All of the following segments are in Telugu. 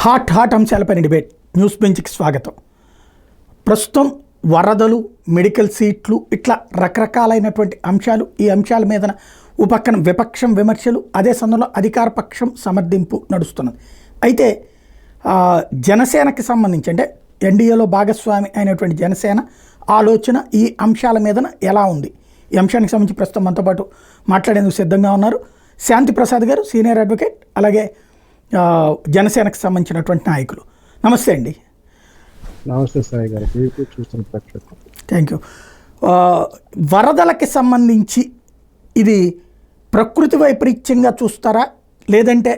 హాట్ అంశాలపైన డిబేట్ న్యూస్ బెంచ్కి స్వాగతం. ప్రస్తుతం వరదలు, మెడికల్ సీట్లు, ఇట్లా రకరకాలైనటువంటి అంశాలు. ఈ అంశాల మీద ఓ పక్కన విపక్షం విమర్శలు, అదే సమయంలో అధికార పక్షం సమర్థింపు నడుస్తున్నది. అయితే జనసేనకి సంబంధించి అంటే ఎన్డీఏలో భాగస్వామి అయినటువంటి జనసేన ఆలోచన ఈ అంశాల మీద ఎలా ఉంది, ఈ అంశానికి సంబంధించి ప్రస్తుతం మనతో పాటు మాట్లాడేందుకు సిద్ధంగా ఉన్నారు శాంతి ప్రసాద్ గారు, సీనియర్ అడ్వకేట్, అలాగే జనసేనకు సంబంధించినటువంటి నాయకులు. నమస్తే అండి. నమస్తే సాయి గారు, థ్యాంక్ యూ. వరదలకి సంబంధించి ఇది ప్రకృతి వైపరీత్యంగా చూస్తారా, లేదంటే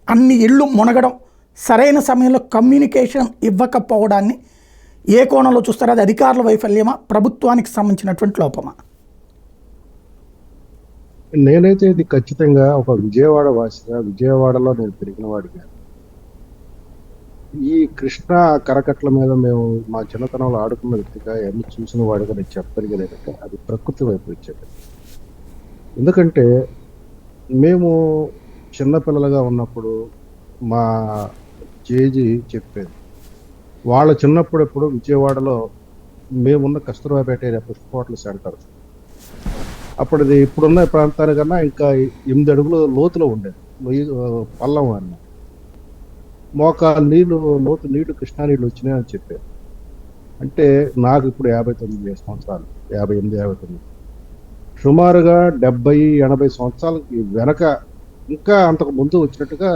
అన్ని ఇళ్ళు మునగడం, సరైన సమయంలో కమ్యూనికేషన్ ఇవ్వకపోవడాన్ని ఏ కోణంలో చూస్తారా? అది అధికారుల వైఫల్యమా, ప్రభుత్వానికి సంబంధించినటువంటి లోపమా? నేనైతే ఇది ఖచ్చితంగా ఒక విజయవాడ వాసిగా, విజయవాడలో నేను పెరిగిన వాడిగా, ఈ కృష్ణా కరకట్ల మీద మేము మా చిన్నతనంలో ఆడుకున్న వ్యక్తిగా, అన్ని చూసిన వాడిగా నేను చెప్పగలిగేదంటే అది ప్రకృతి వైపు వచ్చేది. ఎందుకంటే మేము చిన్నపిల్లలుగా ఉన్నప్పుడు మా జేజీ చెప్పేది, వాళ్ళ చిన్నప్పుడెప్పుడు విజయవాడలో మేమున్న కస్తూర్బాపేట ఏరియా పుష్ప హోటల్ సెంటర్, అప్పుడు ఇది ఇప్పుడున్న ప్రాంతానికన్నా ఇంకా 8 అడుగులు లోతులో ఉండేది. పల్లం అన్న మోకాలు నీళ్లు లోతు నీళ్లు, కృష్ణా నీళ్ళు వచ్చినాయని చెప్పారు. అంటే నాకు ఇప్పుడు 59 సంవత్సరాలు, 58, 59, సుమారుగా 70-80 సంవత్సరాలకి వెనక ఇంకా అంతకు ముందు వచ్చినట్టుగా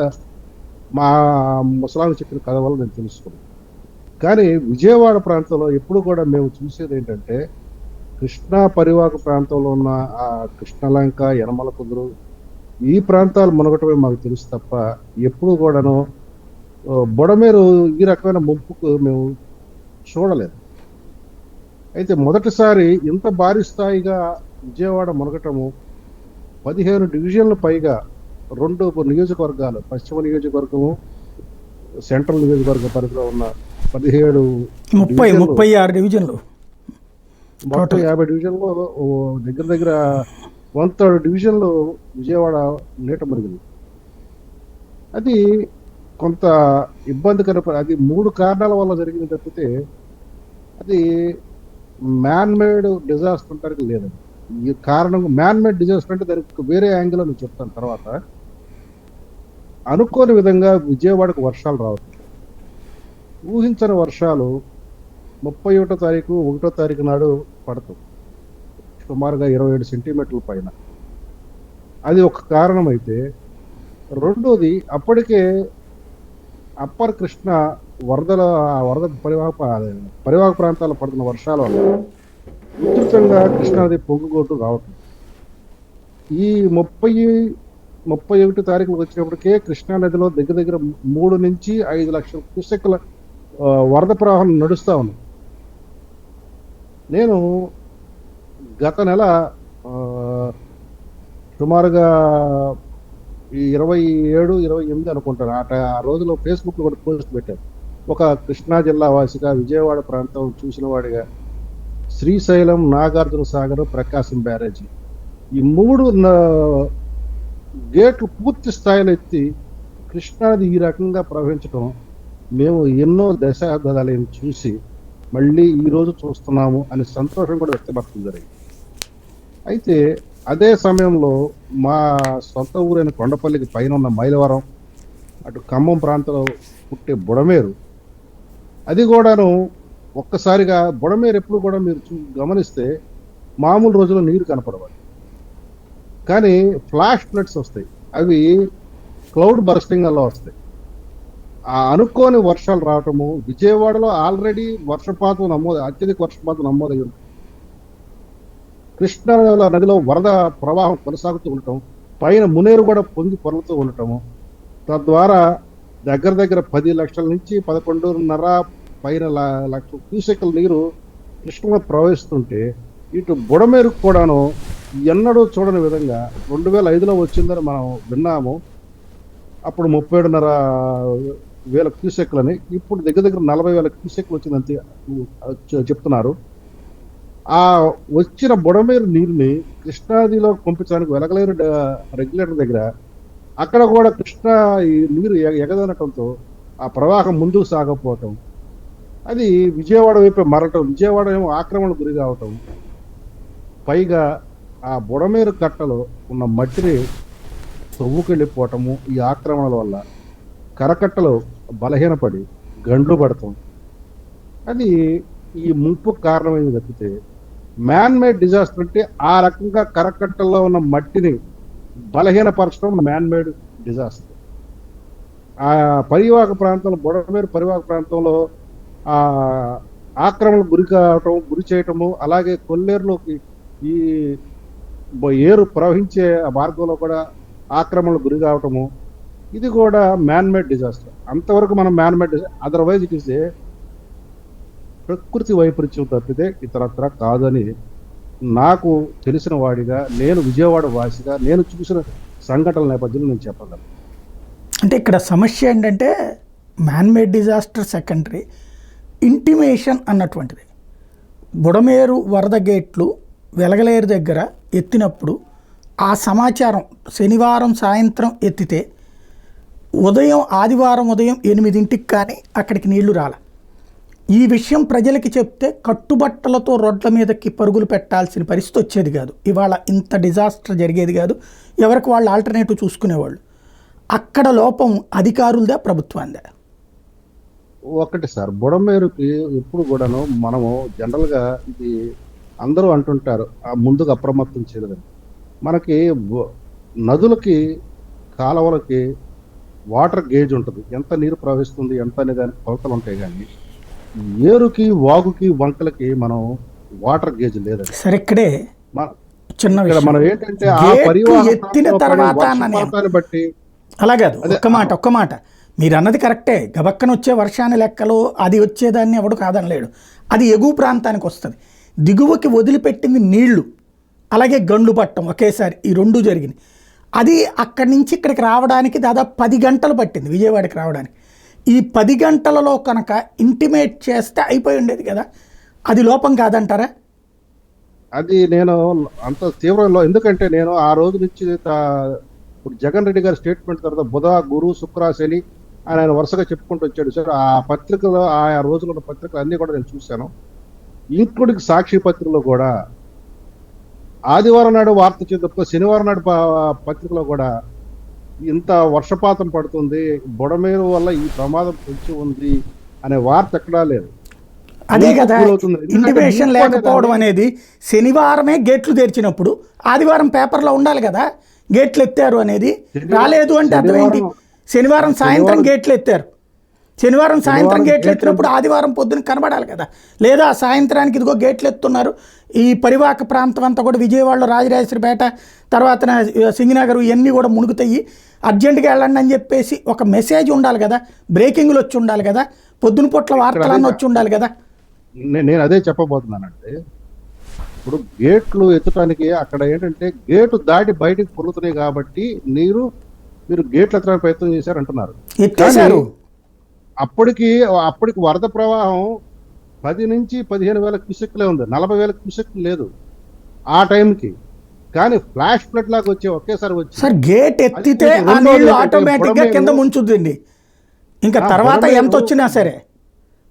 మా ముసలాంగ్ చెప్పిన కథ వల్ల నేను తెలుసుకున్నాను. కానీ విజయవాడ ప్రాంతంలో ఎప్పుడు కూడా మేము చూసేది ఏంటంటే, కృష్ణా పరివాహక ప్రాంతంలో ఉన్న ఆ కృష్ణలంక, యనమల కుదురు, ఈ ప్రాంతాలు మునగటమే మాకు తెలుసు తప్ప ఎప్పుడు కూడాను బుడమేరు ఈ రకమైన ముంపుకు మేము చూడలేదు. అయితే మొదటిసారి ఇంత భారీ స్థాయిగా విజయవాడ మునగటము 15 డివిజన్లు పైగా 2 నియోజకవర్గాలు, పశ్చిమ నియోజకవర్గము, సెంట్రల్ నియోజకవర్గ పరిధిలో ఉన్న 36 డివిజన్లు, మొత్తం 50 డివిజన్లో దగ్గర దగ్గర 1/3 డివిజన్లు విజయవాడ నీట మునిగింది. అది కొంత ఇబ్బందికర. అది 3 కారణాల వల్ల జరిగింది తప్పితే అది మ్యాన్ మేడ్ డిజాస్టర్ అంటానికి లేదండి. ఈ కారణం మ్యాన్ మేడ్ డిజాస్టర్ అంటే దానికి వేరే యాంగిల్లో నేను చెప్తాను తర్వాత. అనుకోని విధంగా విజయవాడకు వర్షాలు రావట్లేదు. ఊహించని వర్షాలు 31వ తారీఖు, 1వ తారీఖు నాడు పడుతుంది, సుమారుగా 27 సెంటీమీటర్ల పైన. అది ఒక కారణం అయితే, రెండోది అప్పటికే అప్పర్ కృష్ణ వరద పరివాహక ప్రాంతాల్లో పడుతున్న వర్షాల వల్ల విస్తృతంగా కృష్ణానది పొంగుగోటు రావట్లేదు. ఈ 31 తారీఖులకు వచ్చినప్పటికే కృష్ణానదిలో దగ్గర దగ్గర 3 నుంచి 5 లక్షల క్యూసెక్కుల వరద ప్రవాహం నడుస్తూ ఉంది. నేను గత నెల సుమారుగా 27, 28 అనుకుంటాను, ఆ రోజులో ఫేస్బుక్లో కూడా పోస్ట్ పెట్టాను. ఒక కృష్ణా జిల్లా వాసిగా, విజయవాడ ప్రాంతం చూసిన వాడిగా, శ్రీశైలం, నాగార్జున సాగర్, ప్రకాశం బ్యారేజీ, ఈ 3 గేట్లు పూర్తి స్థాయిలో ఎత్తి కృష్ణానది ఈ రకంగా ప్రవహించడం మేము ఎన్నో దశాబ్దాలను చూసి మళ్ళీ ఈరోజు చూస్తున్నాము అనే సంతోషం కూడా వ్యక్తపరచడం జరిగింది. అయితే అదే సమయంలో మా సొంత ఊరైన కొండపల్లికి పైన ఉన్న మైలవరం, అటు ఖమ్మం ప్రాంతంలో పుట్టే బుడమేరు, అది కూడాను ఒక్కసారిగా బుడమేరు ఎప్పుడు కూడా మీరు గమనిస్తే మామూలు రోజుల్లో నీరు కనపడవాలి, కానీ ఫ్లాష్ ఫ్లడ్స్ వస్తాయి. అవి క్లౌడ్ బర్స్టింగ్ వల్ల వస్తాయి. ఆ అనుకోని వర్షాలు రావటము, విజయవాడలో ఆల్రెడీ అత్యధిక వర్షపాతం నమోదయ్యి ఉంది. కృష్ణా నదిలో వరద ప్రవాహం కొనసాగుతూ ఉండటం, పైన మునేరు కూడా పొంగి పొరలుతూ ఉండటము, తద్వారా దగ్గర దగ్గర 10 లక్షల నుంచి 11.5 పైన లక్షల క్యూసెక్కుల నీరు కృష్ణలో ప్రవహిస్తుంటే, ఇటు బుడమేరుకు కూడాను ఎన్నడూ చూడని విధంగా 2005లో వచ్చిందని మనం విన్నాము. అప్పుడు 37,500 క్యూసెక్లని, ఇప్పుడు దగ్గర దగ్గర 40,000 క్యూసెక్లు వచ్చిందంతే చెప్తున్నారు. ఆ వచ్చిన బుడమేరు నీరుని కృష్ణానదిలో పంపించడానికి వెలగలేరు రెగ్యులేటర్ దగ్గర అక్కడ కూడా కృష్ణా ఈ నీరు ఎగదనటంతో ఆ ప్రవాహం ముందుకు సాగకపోవటం, అది విజయవాడ వైపు మరలటం, విజయవాడ ఏమో ఆక్రమణకు గురి కావటం, పైగా ఆ బుడమేరు కట్టలో ఉన్న మట్టిని తవ్వుకెళ్ళిపోవటము, ఈ ఆక్రమణల వల్ల కరకట్టలు బలహీనపడి గండ్లు పడటం, అది ఈ ముంపుకు కారణమైంది తప్పితే మ్యాన్ మేడ్ డిజాస్టర్ అంటే ఆ రకంగా కరకట్టల్లో ఉన్న మట్టిని బలహీనపరచడం మ్యాన్ మేడ్ డిజాస్టర్. ఆ పరివాహక ప్రాంతంలో, బుడమేరు పరివాహక ప్రాంతంలో ఆ ఆక్రమణకు గురి చేయటము, అలాగే కొల్లేరులోకి ఈ ఏరు ప్రవహించే ఆ మార్గంలో కూడా ఆక్రమణకు గురి కావటము, ఇది కూడా మ్యాన్ మేడ్ డిజాస్టర్. అంతవరకు మనం man made otherwise it is a ప్రకృతి వైపరీత్యం తప్పితే ఇతరత్ర కాదని నాకు తెలిసిన వాడిగా, నేను విజయవాడ వాసిగా, నేను చూసిన సంఘటనల నేపథ్యంలో నేను చెప్పగలను. అంటే ఇక్కడ సమస్య ఏంటంటే man made disaster secondary, intimation అన్నటువంటిది. బుడమేరు వరద గేట్లు వెలగలేరు దగ్గర ఎత్తినప్పుడు ఆ సమాచారం శనివారం సాయంత్రం ఎత్తితే ఆదివారం ఉదయం 8ంటికి కానీ అక్కడికి నీళ్లు రాల. ఈ విషయం ప్రజలకి చెప్తే కట్టుబట్టలతో రోడ్ల మీదకి పరుగులు పెట్టాల్సిన పరిస్థితి వచ్చేది కాదు. ఇవాళ ఇంత డిజాస్టర్ జరిగేది కాదు. ఎవరికి వాళ్ళు ఆల్టర్నేటివ్ చూసుకునేవాళ్ళు. అక్కడ లోపం అధికారులదా, ప్రభుత్వాందా? ఒకటి సార్, బుడమేరుకి ఎప్పుడు కూడాను మనము జనరల్గా ఇది అందరూ అంటుంటారు ముందుకు అప్రమత్తం చేయలేదని. మనకి నదులకి, కాలువలకి వాటర్ గేజ్ ఉంటుంది, ఎంత నీరు ప్రవహిస్తుంది ఎంత అనే దానికి కొలతలు ఉంటాయి. కానీ ఏరుకి, వాగుకి, వంకలకి మనం వాటర్ గేజ్ లేదండి. సరే, ఇక్కడే చిన్న విషయం, మనం ఏంటంటే ఆ ఎత్తిన తర్వాత బట్టి అలా కాదు. ఒక్క మాట మీరు అన్నది కరెక్టే. గబక్కన వచ్చే వర్షాన్ని లెక్కలో అది వచ్చేదాన్ని ఎవడు కాదనలేడు. అది ఎగువ ప్రాంతానికి వస్తుంది. దిగువకి వదిలిపెట్టింది నీళ్లు, అలాగే గండ్లు పట్టడం ఒకేసారి, ఈ రెండు జరిగినాయి. అది అక్కడి నుంచి ఇక్కడికి రావడానికి దాదాపు 10 గంటలు పట్టింది విజయవాడకి రావడానికి. ఈ 10 గంటలలో కనుక ఇంటిమేట్ చేస్తే అయిపోయి ఉండేది కదా. అది లోపం కాదంటారా? అది నేను అంత తీవ్రంలో, ఎందుకంటే నేను ఆ రోజు నుంచి ఇప్పుడు జగన్ రెడ్డి గారి స్టేట్మెంట్ తర్వాత బుధ, గురు, శుక్ర, శని ఆయన వరుసగా చెప్పుకుంటూ వచ్చాడు సార్. ఆ పత్రికలో, ఆయా రోజుల్లో ఉన్న పత్రికలు అన్నీ కూడా నేను చూశాను. ఇంక్లూడింగ్ సాక్షి పత్రికలో కూడా ఆదివారం నాడు వార్త చేత శనివారం నాడు పత్రికలో కూడా ఇంత వర్షపాతం పడుతుంది, బుడమేరు వల్ల ఈ ప్రమాదం పొంచి ఉంది అనే వార్త ఎక్కడా లేదు. అదే కదా ఇంటిమేషన్ లేకపోవడం అనేది. శనివారమే గేట్లు తెరిచినప్పుడు ఆదివారం పేపర్లో ఉండాలి కదా గేట్లు ఎత్తారు అనేది. రాలేదు అంటే అర్థమేంటి? శనివారం సాయంత్రం గేట్లు ఎత్తారు, శనివారం సాయంత్రం గేట్లు ఎత్తినప్పుడు ఆదివారం పొద్దున కనబడాలి కదా. లేదా సాయంత్రానికి ఇదిగో గేట్లు ఎత్తున్నారు, ఈ పరివాహక ప్రాంతం అంతా కూడా విజయవాడలో రాజరాజేశ్వరిపేట, తర్వాత సింగనగర్ ఇవన్నీ కూడా మునుగుతాయి, అర్జెంటుగా వెళ్ళండి అని చెప్పేసి ఒక మెసేజ్ ఉండాలి కదా. బ్రేకింగ్లు వచ్చి ఉండాలి కదా, పొద్దున పూట్ల వార్తలన్నీ వచ్చి ఉండాలి కదా. నేను అదే చెప్పబోతున్నానంటే, ఇప్పుడు గేట్లు ఎత్తడానికి అక్కడ ఏంటంటే గేటు దాటి బయటికి పొరుగుతున్నాయి కాబట్టి మీరు గేట్లు ఎత్తడానికి ప్రయత్నం చేశారు అంటున్నారు. ఎత్తేసారు. అప్పటికి వరద ప్రవాహం 10 నుంచి 15,000 క్యూసెక్లే ఉంది, 40,000 క్యూసెక్లు లేదు ఆ టైంకి. కానీ ఫ్లాష్ ఫ్లడ్ లాగా వచ్చే ఒకేసారి వచ్చి సార్ గేట్ ఎత్తితే ఆ నీళ్లు ఆటోమేటిక్గా కింద ముంచుద్దండి. ఇంకా తర్వాత ఎంత వచ్చినా సరే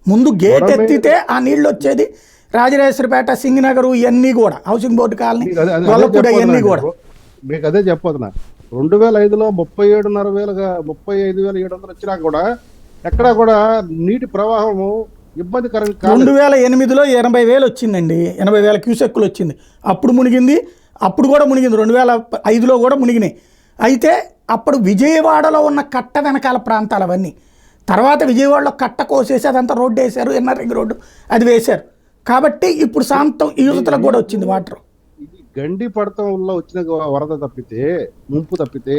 ముందు గేట్ ఎత్తితే ఆ నీళ్లు వచ్చేది. రాజరాజేశ్వరిపేట, సింగనగర్ ఇవన్నీ కూడా, హౌసింగ్ బోర్డు కాలనీ, గొల్లపూడి ఇవన్నీ కూడా. మీకు అదే చెప్పబోతున్నా. 2005లో 35,700 వచ్చినా కూడా ఎక్కడా కూడా నీటి ప్రవాహము ఇబ్బందికరం కాదు. 2008లో 80,000 వచ్చిందండి, 80,000 క్యూసెక్కులు వచ్చింది. అప్పుడు మునిగింది, అప్పుడు కూడా మునిగింది, 2005లో కూడా మునిగినాయి. అయితే అప్పుడు విజయవాడలో ఉన్న కట్ట వెనకాల ప్రాంతాలు అవన్నీ. తర్వాత విజయవాడలో కట్ట కోసేసి అదంతా రోడ్డు వేశారు, ఎన్ఆర్ రింగ్ రోడ్డు అది వేశారు. కాబట్టి ఇప్పుడు శాంతం యూజులకు కూడా వచ్చింది వాటర్. ఇది గండి పడటం వల్ల వచ్చిన వరద తప్పితే, ముంపు తప్పితే,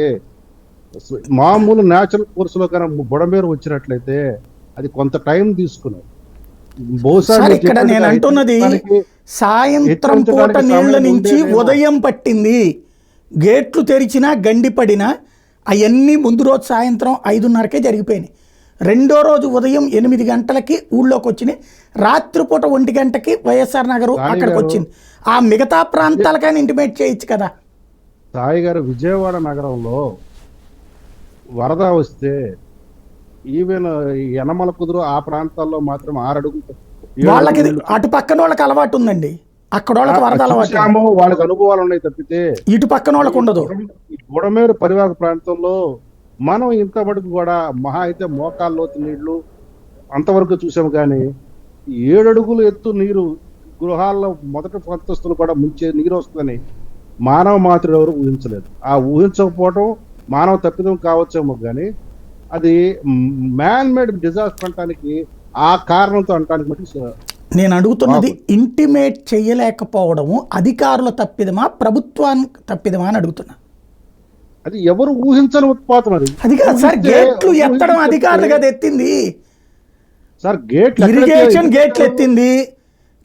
మామూలు న్యాచురల్ కోర్సులో కానీ బుడమేరు వచ్చినట్లయితే అది కొంత టైం తీసుకున్నాయి. బహుశా ఇక్కడ నేను అంటున్నది సాయంత్రం పూట నీళ్ల నుంచి ఉదయం పట్టింది. గేట్లు తెరిచినా గండి పడినా అవన్నీ ముందు రోజు సాయంత్రం 5:30కే జరిగిపోయినాయి. రెండో రోజు ఉదయం 8 గంటలకి ఊళ్ళోకి వచ్చినాయి. రాత్రిపూట 1 గంటకి వైఎస్ఆర్ నగర్ అక్కడికి వచ్చింది. ఆ మిగతా ప్రాంతాలకైనా ఇంటిమేట్ చేయొచ్చు కదా. సాయి గారు, విజయవాడ నగరంలో వరద వస్తే ఈవెన్ ఈ యనమల కుదురు ఆ ప్రాంతాల్లో మాత్రం 6 అడుగులు 7 వాళ్ళకి అడుగులు అటు పక్కన వాళ్ళకి అలవాటు ఉందండి, అక్కడ వాళ్ళకి వరద అలవాటు ఉంది. చూసాము, వాళ్ళకి అనుభవాలు ఉన్నాయి తప్పితే ఇటు పక్కన వాళ్ళకి ఉండదు. ఈ బుడమేరు పరివాహక ప్రాంతంలో మనం ఇంతవరకు కూడా మహా అయితే మోకాళ్ళ లోతు నీళ్లు అంతవరకు చూసాము, కానీ 7 అడుగులు ఎత్తు నీరు గృహాల్లో మొదటి అంతస్తులు కూడా ముంచే నీరు వస్తుందని మానవ మాతృడు ఎవరు ఊహించలేదు. ఆ ఊహించకపోవడం మానవ తప్పిదం కావచ్చేమో, కానీ అది మ్యాన్ మేడ్ డిజాస్టర్ అంటానికి ఆ కారణంతో అంటానికి మటుకు నేను అడుగుతున్నది ఇంటిమేట్ చేయలేకపోవడము అధికారుల తప్పిదమా ప్రభుత్వానికి తప్పిదమా అని అడుగుతున్నా. అది ఎవరు ఊహించని ఉత్పాతం. అది కాదు సార్, గేట్లు ఎత్తడం అధికారులు కదా ఎత్తింది. సార్ గేట్ ఇరిగేషన్ గేట్లు ఎత్తింది,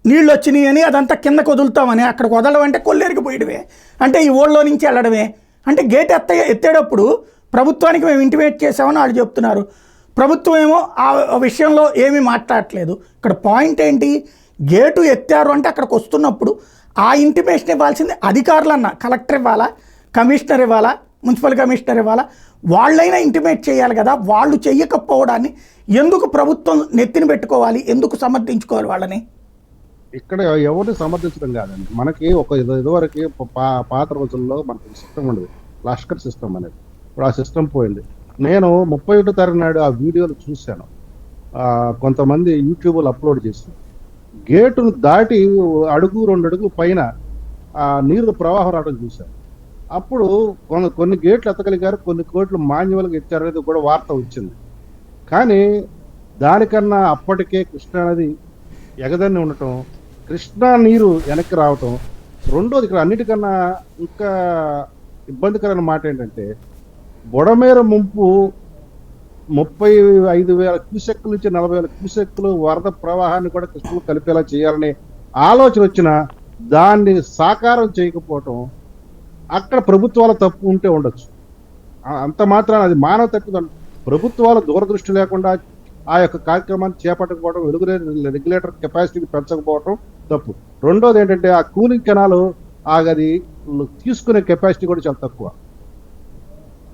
నీళ్ళు వచ్చినాయి అని అదంతా కిందకు వదులుతామని అక్కడికి వదలడం అంటే కొల్లేరికి పోయడమే, అంటే ఈ ఊళ్ళో నుంచి వెళ్ళడమే. అంటే గేట్ ఎత్తేటప్పుడు ప్రభుత్వానికి మేము ఇంటిమేట్ చేసామని వాళ్ళు చెప్తున్నారు, ప్రభుత్వం ఏమో ఆ విషయంలో ఏమీ మాట్లాడట్లేదు. ఇక్కడ పాయింట్ ఏంటి, గేటు ఎత్తారు అంటే అక్కడికి వస్తున్నప్పుడు ఆ ఇంటిమేషన్ ఇవ్వాల్సింది అధికారులన్నా, కలెక్టర్ ఇవ్వాలా, కమిషనర్ ఇవ్వాలా, మున్సిపల్ కమిషనర్ ఇవ్వాలా, వాళ్ళైనా ఇంటిమేట్ చేయాలి కదా. వాళ్ళు చెయ్యకపోవడాన్ని ఎందుకు ప్రభుత్వం నెత్తిన పెట్టుకోవాలి, ఎందుకు సమర్థించుకోవాలి వాళ్ళని? ఇక్కడ ఎవరిని సమర్థించడం కాదండి. మనకి ఒక ఇదివరకు పాత రోజుల్లో మనకి సిస్టమ్ ఉండదు, లష్కర్ సిస్టమ్ అనేది. ఇప్పుడు ఆ సిస్టమ్ పోయింది. నేను 31వ తారీఖు నాడు ఆ వీడియోలు చూశాను, కొంతమంది యూట్యూబ్లో అప్లోడ్ చేసి గేటును దాటి అడుగు 2 అడుగులు పైన ఆ నీరు ప్రవాహం రావడం చూశాను. అప్పుడు కొన్ని గేట్లు ఎత్తగలిగారు, కొన్ని గేట్లు మాన్యువల్గా ఎత్తారనేది కూడా వార్త వచ్చింది. కానీ దానికన్నా అప్పటికే కృష్ణా నది ఎగదన్ని ఉండటం, కృష్ణా నీరు వెనక్కి రావటం, రెండోది ఇక్కడ అన్నిటికన్నా ఇంకా ఇబ్బందికరమైన మాట ఏంటంటే బుడమేరు ముంపు 35,000 క్యూసెక్కుల నుంచి 40,000 క్యూసెక్కులు వరద ప్రవాహాన్ని కూడా కృష్ణలో కలిపేలా చేయాలనే ఆలోచన వచ్చినా దాన్ని సాకారం చేయకపోవటం అక్కడ ప్రభుత్వాల తప్పు ఉంటే ఉండొచ్చు. అంత మాత్రాన అది మానవ తప్పిదం. ప్రభుత్వాలు దూరదృష్టి లేకుండా ఆ యొక్క కార్యక్రమాన్ని చేపట్టకపోవడం, రెగ్యులేటర్ కెపాసిటీని పెంచకపోవడం తప్పు. రెండోది ఏంటంటే ఆ కూలింగ్ కెనాలు అది తీసుకునే కెపాసిటీ కూడా చాలా తక్కువ.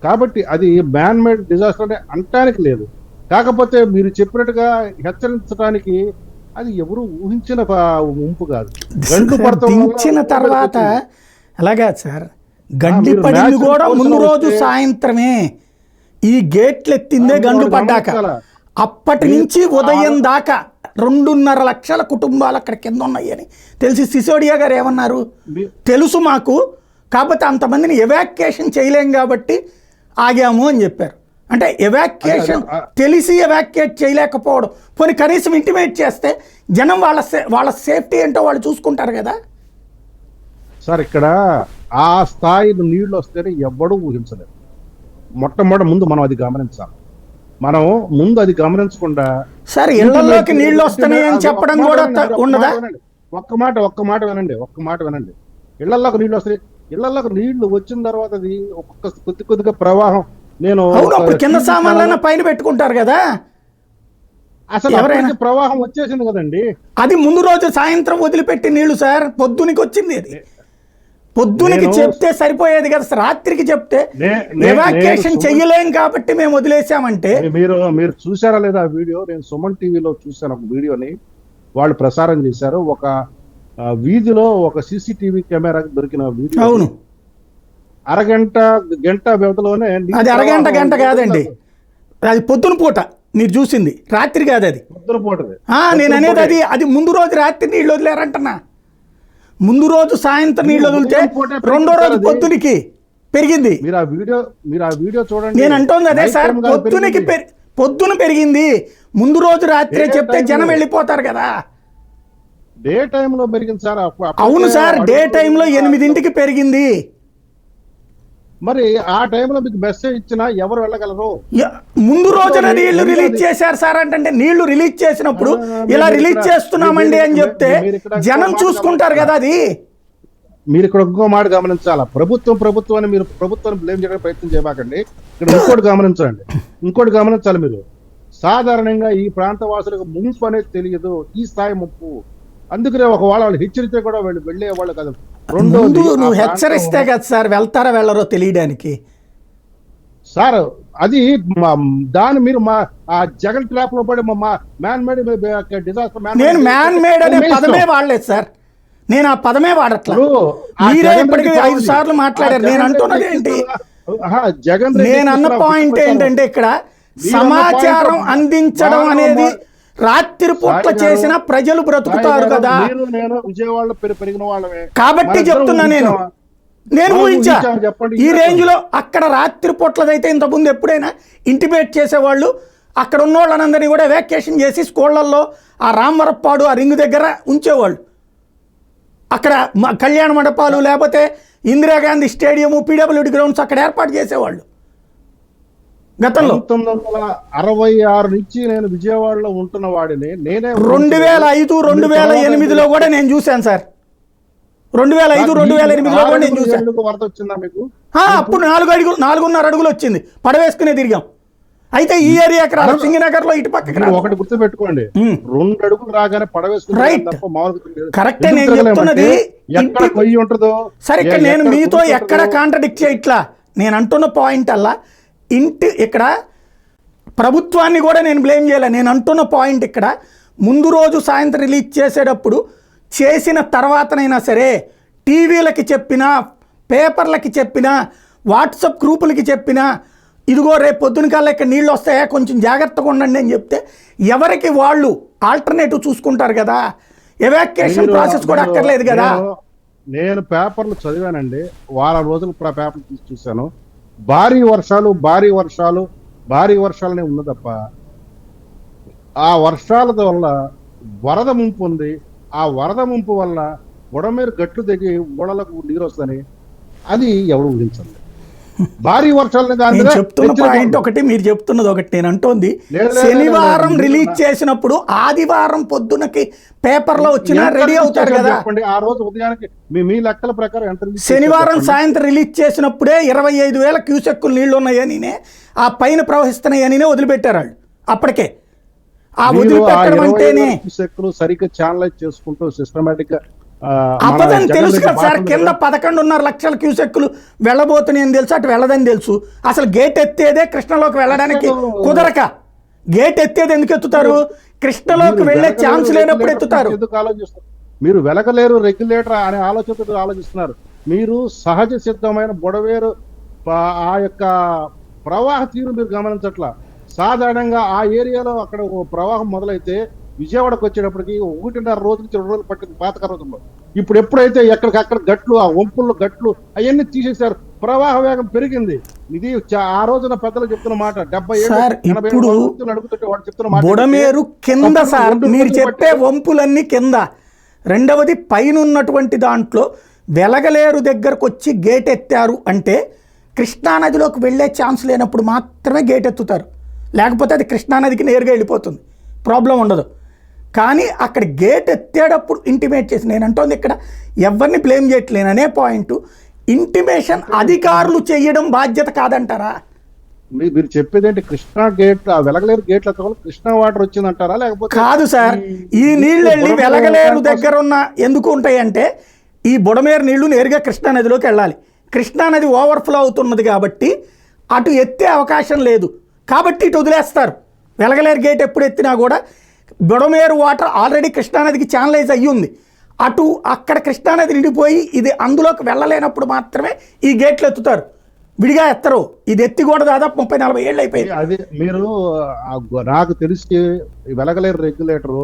కాబట్టి అది మ్యాన్ మేడ్ డిజాస్టర్ అంటే అంటానికి లేదు. కాకపోతే మీరు చెప్పినట్టుగా హెచ్చరించడానికి అది ఎవరు ఊహించిన ముంపు కాదు. గండు దించిన తర్వాత అలాగా సార్, గడ్డి పడింది కూడా ముందు రోజు సాయంత్రమే. ఈ గేట్లు ఎత్తిందే గండు పడ్డాక, అప్పటి నుంచి ఉదయం దాకా 2.5 లక్షల కుటుంబాలు అక్కడ కింద ఉన్నాయని తెలిసి సిసోడియా గారు ఏమన్నారు, తెలుసు మాకు, కాకపోతే అంతమందిని ఎవాక్యుయేషన్ చేయలేం కాబట్టి ఆగాము అని చెప్పారు. అంటే ఎవాక్యుయేషన్ తెలిసి ఎవాక్యుయేట్ చేయలేకపోవడం, పోనీ కనీసం ఇంటిమేట్ చేస్తే జనం వాళ్ళ సేఫ్టీ ఏంటో వాళ్ళు చూసుకుంటారు కదా సార్. ఇక్కడ ఆ స్థాయి నీళ్లు వస్తేనే ఎవ్వడూ ఊహించలేదు. మొట్టమొదటి ముందు మనం అది గమనించాలి. మనం ముందు అది గమనించకుండా సార్ ఇళ్లలోకి నీళ్లు వస్తున్నాయి అని చెప్పడం కూడా ఉండదా? ఒక్క మాట వినండి. ఇళ్లలోకి నీళ్లు వస్తాయి. ఇళ్లలోకి నీళ్లు వచ్చిన తర్వాత అది ఒక్కొక్క కొద్దిగా ప్రవాహం, నేను అప్పుడు కింద సామాన్లైనా పైన పెట్టుకుంటారు కదా, అసలు ఎవరైనా ప్రవాహం వచ్చేసింది కదండి. అది ముందు రోజు సాయంత్రం వదిలిపెట్టి నీళ్లు సార్, పొద్దునికి వచ్చింది. అది పొద్దునికి చెప్తే సరిపోయేది కదా, రాత్రికి చెప్తే ఎవాక్యుయేషన్ చెయ్యలేం కాబట్టి మేము వదిలేసామంటే. మీరు చూసారా లేదా ఆ వీడియో? నేను సుమన్ టీవీలో చూశాను ఒక వీడియోని, వాళ్ళు ప్రసారం చేశారు. ఒక వీధిలో ఒక సీసీటీవీ కెమెరా దొరికిన వీడియో. అవును, గంట వ్యవధిలోనే. అది గంట కాదండి, అది పొద్దున పూట మీరు చూసింది, రాత్రి కాదు అది. పొద్దున పూట నేను అనేది అది ముందు రోజు రాత్రి నీళ్ళు వదిలేరంటున్నా. ముందు రోజు సాయంత్రం నీళ్ళు వదిలితే రెండో రోజు పొద్దునికి పెరిగింది. మీరు ఆ వీడియో చూడండి. నేను అంటోంది అదే సార్, పొద్దున పెరిగింది. ముందు రోజు రాత్రే చెప్తే జనం వెళ్ళిపోతారు కదా. డే టైంలో పెరిగింది సార్. అవును సార్, డే టైంలో 8ంటికి పెరిగింది. మరి ఆ టైంలో మీకు మెసేజ్ ఇచ్చినా ఎవరు వెళ్ళగలరు? ముందు రోజున నీళ్లు రిలీజ్ చేశారు సార్. అంటే నీళ్లు రిలీజ్ చేసినప్పుడు ఇలా రిలీజ్ చేస్తున్నామండి అని చెప్తే జనం చూసుకుంటారు కదా. అది మీరు ఇక్కడ ఇంకో మాట గమనించాలా. ప్రభుత్వాన్ని మీరు ప్రభుత్వాన్ని బ్లేమ్ చేయడానికి ప్రయత్నం చేయబాకండి. ఇక్కడ ఇంకోటి గమనించాలి మీరు. సాధారణంగా ఈ ప్రాంత వాసులకు ముంపు అనేది తెలియదు, ఈ స్థాయి ముప్పు. అందుకనే వాళ్ళు హెచ్చరిస్తే కూడా వెళ్ళేవాళ్ళు కదా. నువ్వు హెచ్చరిస్తే కదా సార్ వెళ్తారా వెళ్ళరో తెలియడానికి. సార్ అది దాన్ని మీరు ఆ జగన్ ట్రాప్ లో పడి మ్యాన్ మేడ్ డిజాస్టర్ నేను మ్యాన్ మేడ్ అనే పదమే వాడలేదు సార్, నేను ఆ పదమే వాడట్లా. మీరే ఇప్పటికీ 5 సార్లు మాట్లాడారు. నేను అంటున్నది ఏంటి, జగన్ నేను అన్న పాయింట్ ఏంటంటే ఇక్కడ సమాచారం అందించడం అనేది రాత్రి పూట్ల చేసిన ప్రజలు బ్రతుకుతారు కదా, నేను విజయవాడలో పెరిగిన వాళ్ళమే కాబట్టి చెప్తున్నా. నేను ఊహించా ఈ రేంజ్ లో అక్కడ రాత్రి పూట్లదైతే ఇంతకుముందు ఎప్పుడైనా ఇంటిమేట్ చేసేవాళ్ళు అక్కడ ఉన్న వాళ్ళందరినీ కూడా ఎవాక్యుయేషన్ చేసి స్కూళ్ళల్లో ఆ రామవరప్పాడు ఆ రింగ్ దగ్గర ఉంచేవాళ్ళు. అక్కడ కళ్యాణ మండపాలు లేకపోతే ఇందిరాగాంధీ స్టేడియము పీడబ్ల్యూడి గ్రౌండ్స్ అక్కడ ఏర్పాటు చేసేవాళ్ళు గతంలో. 1966 నుంచి నేను విజయవాడలో ఉంటున్న వాడిని. నేనే 2005 2008లో కూడా నేను చూశాను సార్. 2005 2008లో కూడా నేను చూశాను. వరద వచ్చిందా మీకు? అప్పుడు 4.5 అడుగులు వచ్చింది, పడవేసుకునే తిరిగాం. అయితే ఈ ఏరియాకి రా, సింగనగర్ లో ఇటు పక్కకి ఒకటి గుర్తు పెట్టుకోండి, 2 అడుగులు రాగానే పడవేసుకుని కరెక్టే. నేను చెప్తున్నది ఎక్కడ పొయ్యి ఉంటుందో సరే. ఇక్కడ నేను మీతో ఎక్కడ కాంట్రడిక్ట్ చేయట్లా. నేను అంటున్న పాయింట్ అలా ఇక్కడ ప్రభుత్వాన్ని కూడా నేను బ్లేమ్ చేయలే. నేను అంటున్న పాయింట్ ఇక్కడ ముందు రోజు సాయంత్రం రిలీజ్ చేసేటప్పుడు చేసిన తర్వాతనైనా సరే టీవీలకి చెప్పినా, పేపర్లకి చెప్పినా, వాట్సాప్ గ్రూపులకి చెప్పినా, ఇదిగో రేపు పొద్దున కల్లా ఇక్కడ నీళ్ళు వస్తాయా కొంచెం జాగ్రత్తగా ఉండండి అని చెప్తే ఎవరికి వాళ్ళు ఆల్టర్నేటివ్ చూసుకుంటారు కదా. ఎవాక్యుయేషన్ ప్రాసెస్ కూడా అక్కర్లేదు కదా. నేను పేపర్లు చదివానండి, వారం రోజులు పేపర్లు తీసి చూశాను. భారీ వర్షాలనే ఉంది తప్ప ఆ వర్షాల వల్ల వరద ముంపు ఉంది. ఆ వరద ముంపు వల్ల బుడమేరు గట్లు దిగి ఊడలకు నీరు వస్తుందని అది ఎవరు ఊహించండి. భారీ వర్షాలను చెప్తున్న పాయింట్ ఒకటి, మీరు చెప్తున్నది ఒకటి. నేను అంటోంది శనివారం రిలీజ్ చేసినప్పుడు ఆదివారం పొద్దునకి పేపర్లో వచ్చినా రెడీ అవుతారు కదా. ఆ రోజు ఉదయానికి మీ లెక్కల ప్రకారం ఎంత? శనివారం సాయంత్రం రిలీజ్ చేసినప్పుడే 25,000 క్యూసెక్కులు నీళ్లు ఉన్నాయని, ఆ పైన ప్రవహిస్తున్నాయని వదిలిపెట్టారు వాళ్ళు. అప్పటికే ఆ వదిలిపెట్టడం అంటేనే సరిగ్గా ఛానలైజ్ చేసుకుంటూ సిస్టమేటిక్ అబద్ధం తెలుసు కదా సార్. కింద 11.5 లక్షల క్యూసెక్కులు వెళ్ళబోతున్నాయని తెలుసు, అటు వెళ్ళదని తెలుసు. అసలు గేట్ ఎత్తేదే కృష్ణలోకి వెళ్ళడానికి కుదరక. గేట్ ఎత్తేది ఎందుకు ఎత్తుతారు? కృష్ణలోకి వెళ్ళే ఛాన్స్ లేనప్పుడు ఎత్తుతారు. ఎందుకు ఆలోచిస్తారు మీరు? వెలగలేరు రెగ్యులేటర్ అనే ఆలోచనతో ఆలోచిస్తున్నారు. మీరు సహజ సిద్ధమైన బుడవేరు ఆ యొక్క ప్రవాహ తీరు మీరు గమనించట్లా. సాధారణంగా ఆ ఏరియాలో అక్కడ ప్రవాహం మొదలైతే విజయవాడకు వచ్చేటప్పటికి 1.5 రోజులు 2 రోజులు పట్టింది పాతక రోజుల్లో. ఇప్పుడు ఎప్పుడైతే ఎక్కడికక్కడ గట్లు, ఆ వంపుల్లో గట్లు అవన్నీ తీసేశారు, ప్రవాహ వేగం పెరిగింది. ఇది ఆ రోజున పెద్దలు చెప్తున్న మాట. 70-80 అడుగుతుంటే వాళ్ళు చెప్తున్న మాట బుడమేరు కింద సార్. మీరు చెప్పే వంపులన్నీ కింద. రెండవది పైన ఉన్నటువంటి దాంట్లో వెలగలేరు దగ్గరకు వచ్చి గేట్ ఎత్తారు అంటే కృష్ణానదిలోకి వెళ్ళే ఛాన్స్ లేనప్పుడు మాత్రమే గేట్ ఎత్తుతారు. లేకపోతే అది కృష్ణానదికి నేరుగా వెళ్ళిపోతుంది, ప్రాబ్లం ఉండదు. కానీ అక్కడ గేట్ ఎత్తేటప్పుడు ఇంటిమేట్ చేసి, నేను అంటోంది ఇక్కడ ఎవరిని బ్లేమ్ చేయట్లేను అనే పాయింట్. ఇంటిమేషన్ అధికారులు చేయడం బాధ్యత కాదంటారా? మీరు చెప్పేది ఏంటి? కృష్ణా గేట్, ఆ వెలగలేరు గేట్ల కృష్ణా వాటర్ వచ్చిందంటారా? లేకపోతే కాదు సార్, ఈ నీళ్ళు వెళ్ళి వెలగలేరు దగ్గర ఉన్న ఎందుకు ఉంటాయంటే ఈ బుడమేరు నీళ్లు నేరుగా కృష్ణానదిలోకి వెళ్ళాలి. కృష్ణానది ఓవర్ఫ్లో అవుతున్నది కాబట్టి అటు ఎత్తే అవకాశం లేదు, కాబట్టి ఇటు వదిలేస్తారు. వెలగలేరు గేట్ ఎప్పుడు ఎత్తినా కూడా బుడమేరు వాటర్ ఆల్రెడీ కృష్ణానదికి ఛానలైజ్ అయ్యింది. అటు అక్కడ కృష్ణానది నిండిపోయి ఇది అందులోకి వెళ్ళలేనప్పుడు మాత్రమే ఈ గేట్లు ఎత్తుతారు, విడిగా ఎత్తరు. ఇది ఎత్తి కూడా దాదాపు 30-40 ఏళ్ళు అయిపోయింది. అది మీరు నాకు తెలిసి వెలగలేరు రెగ్యులేటరు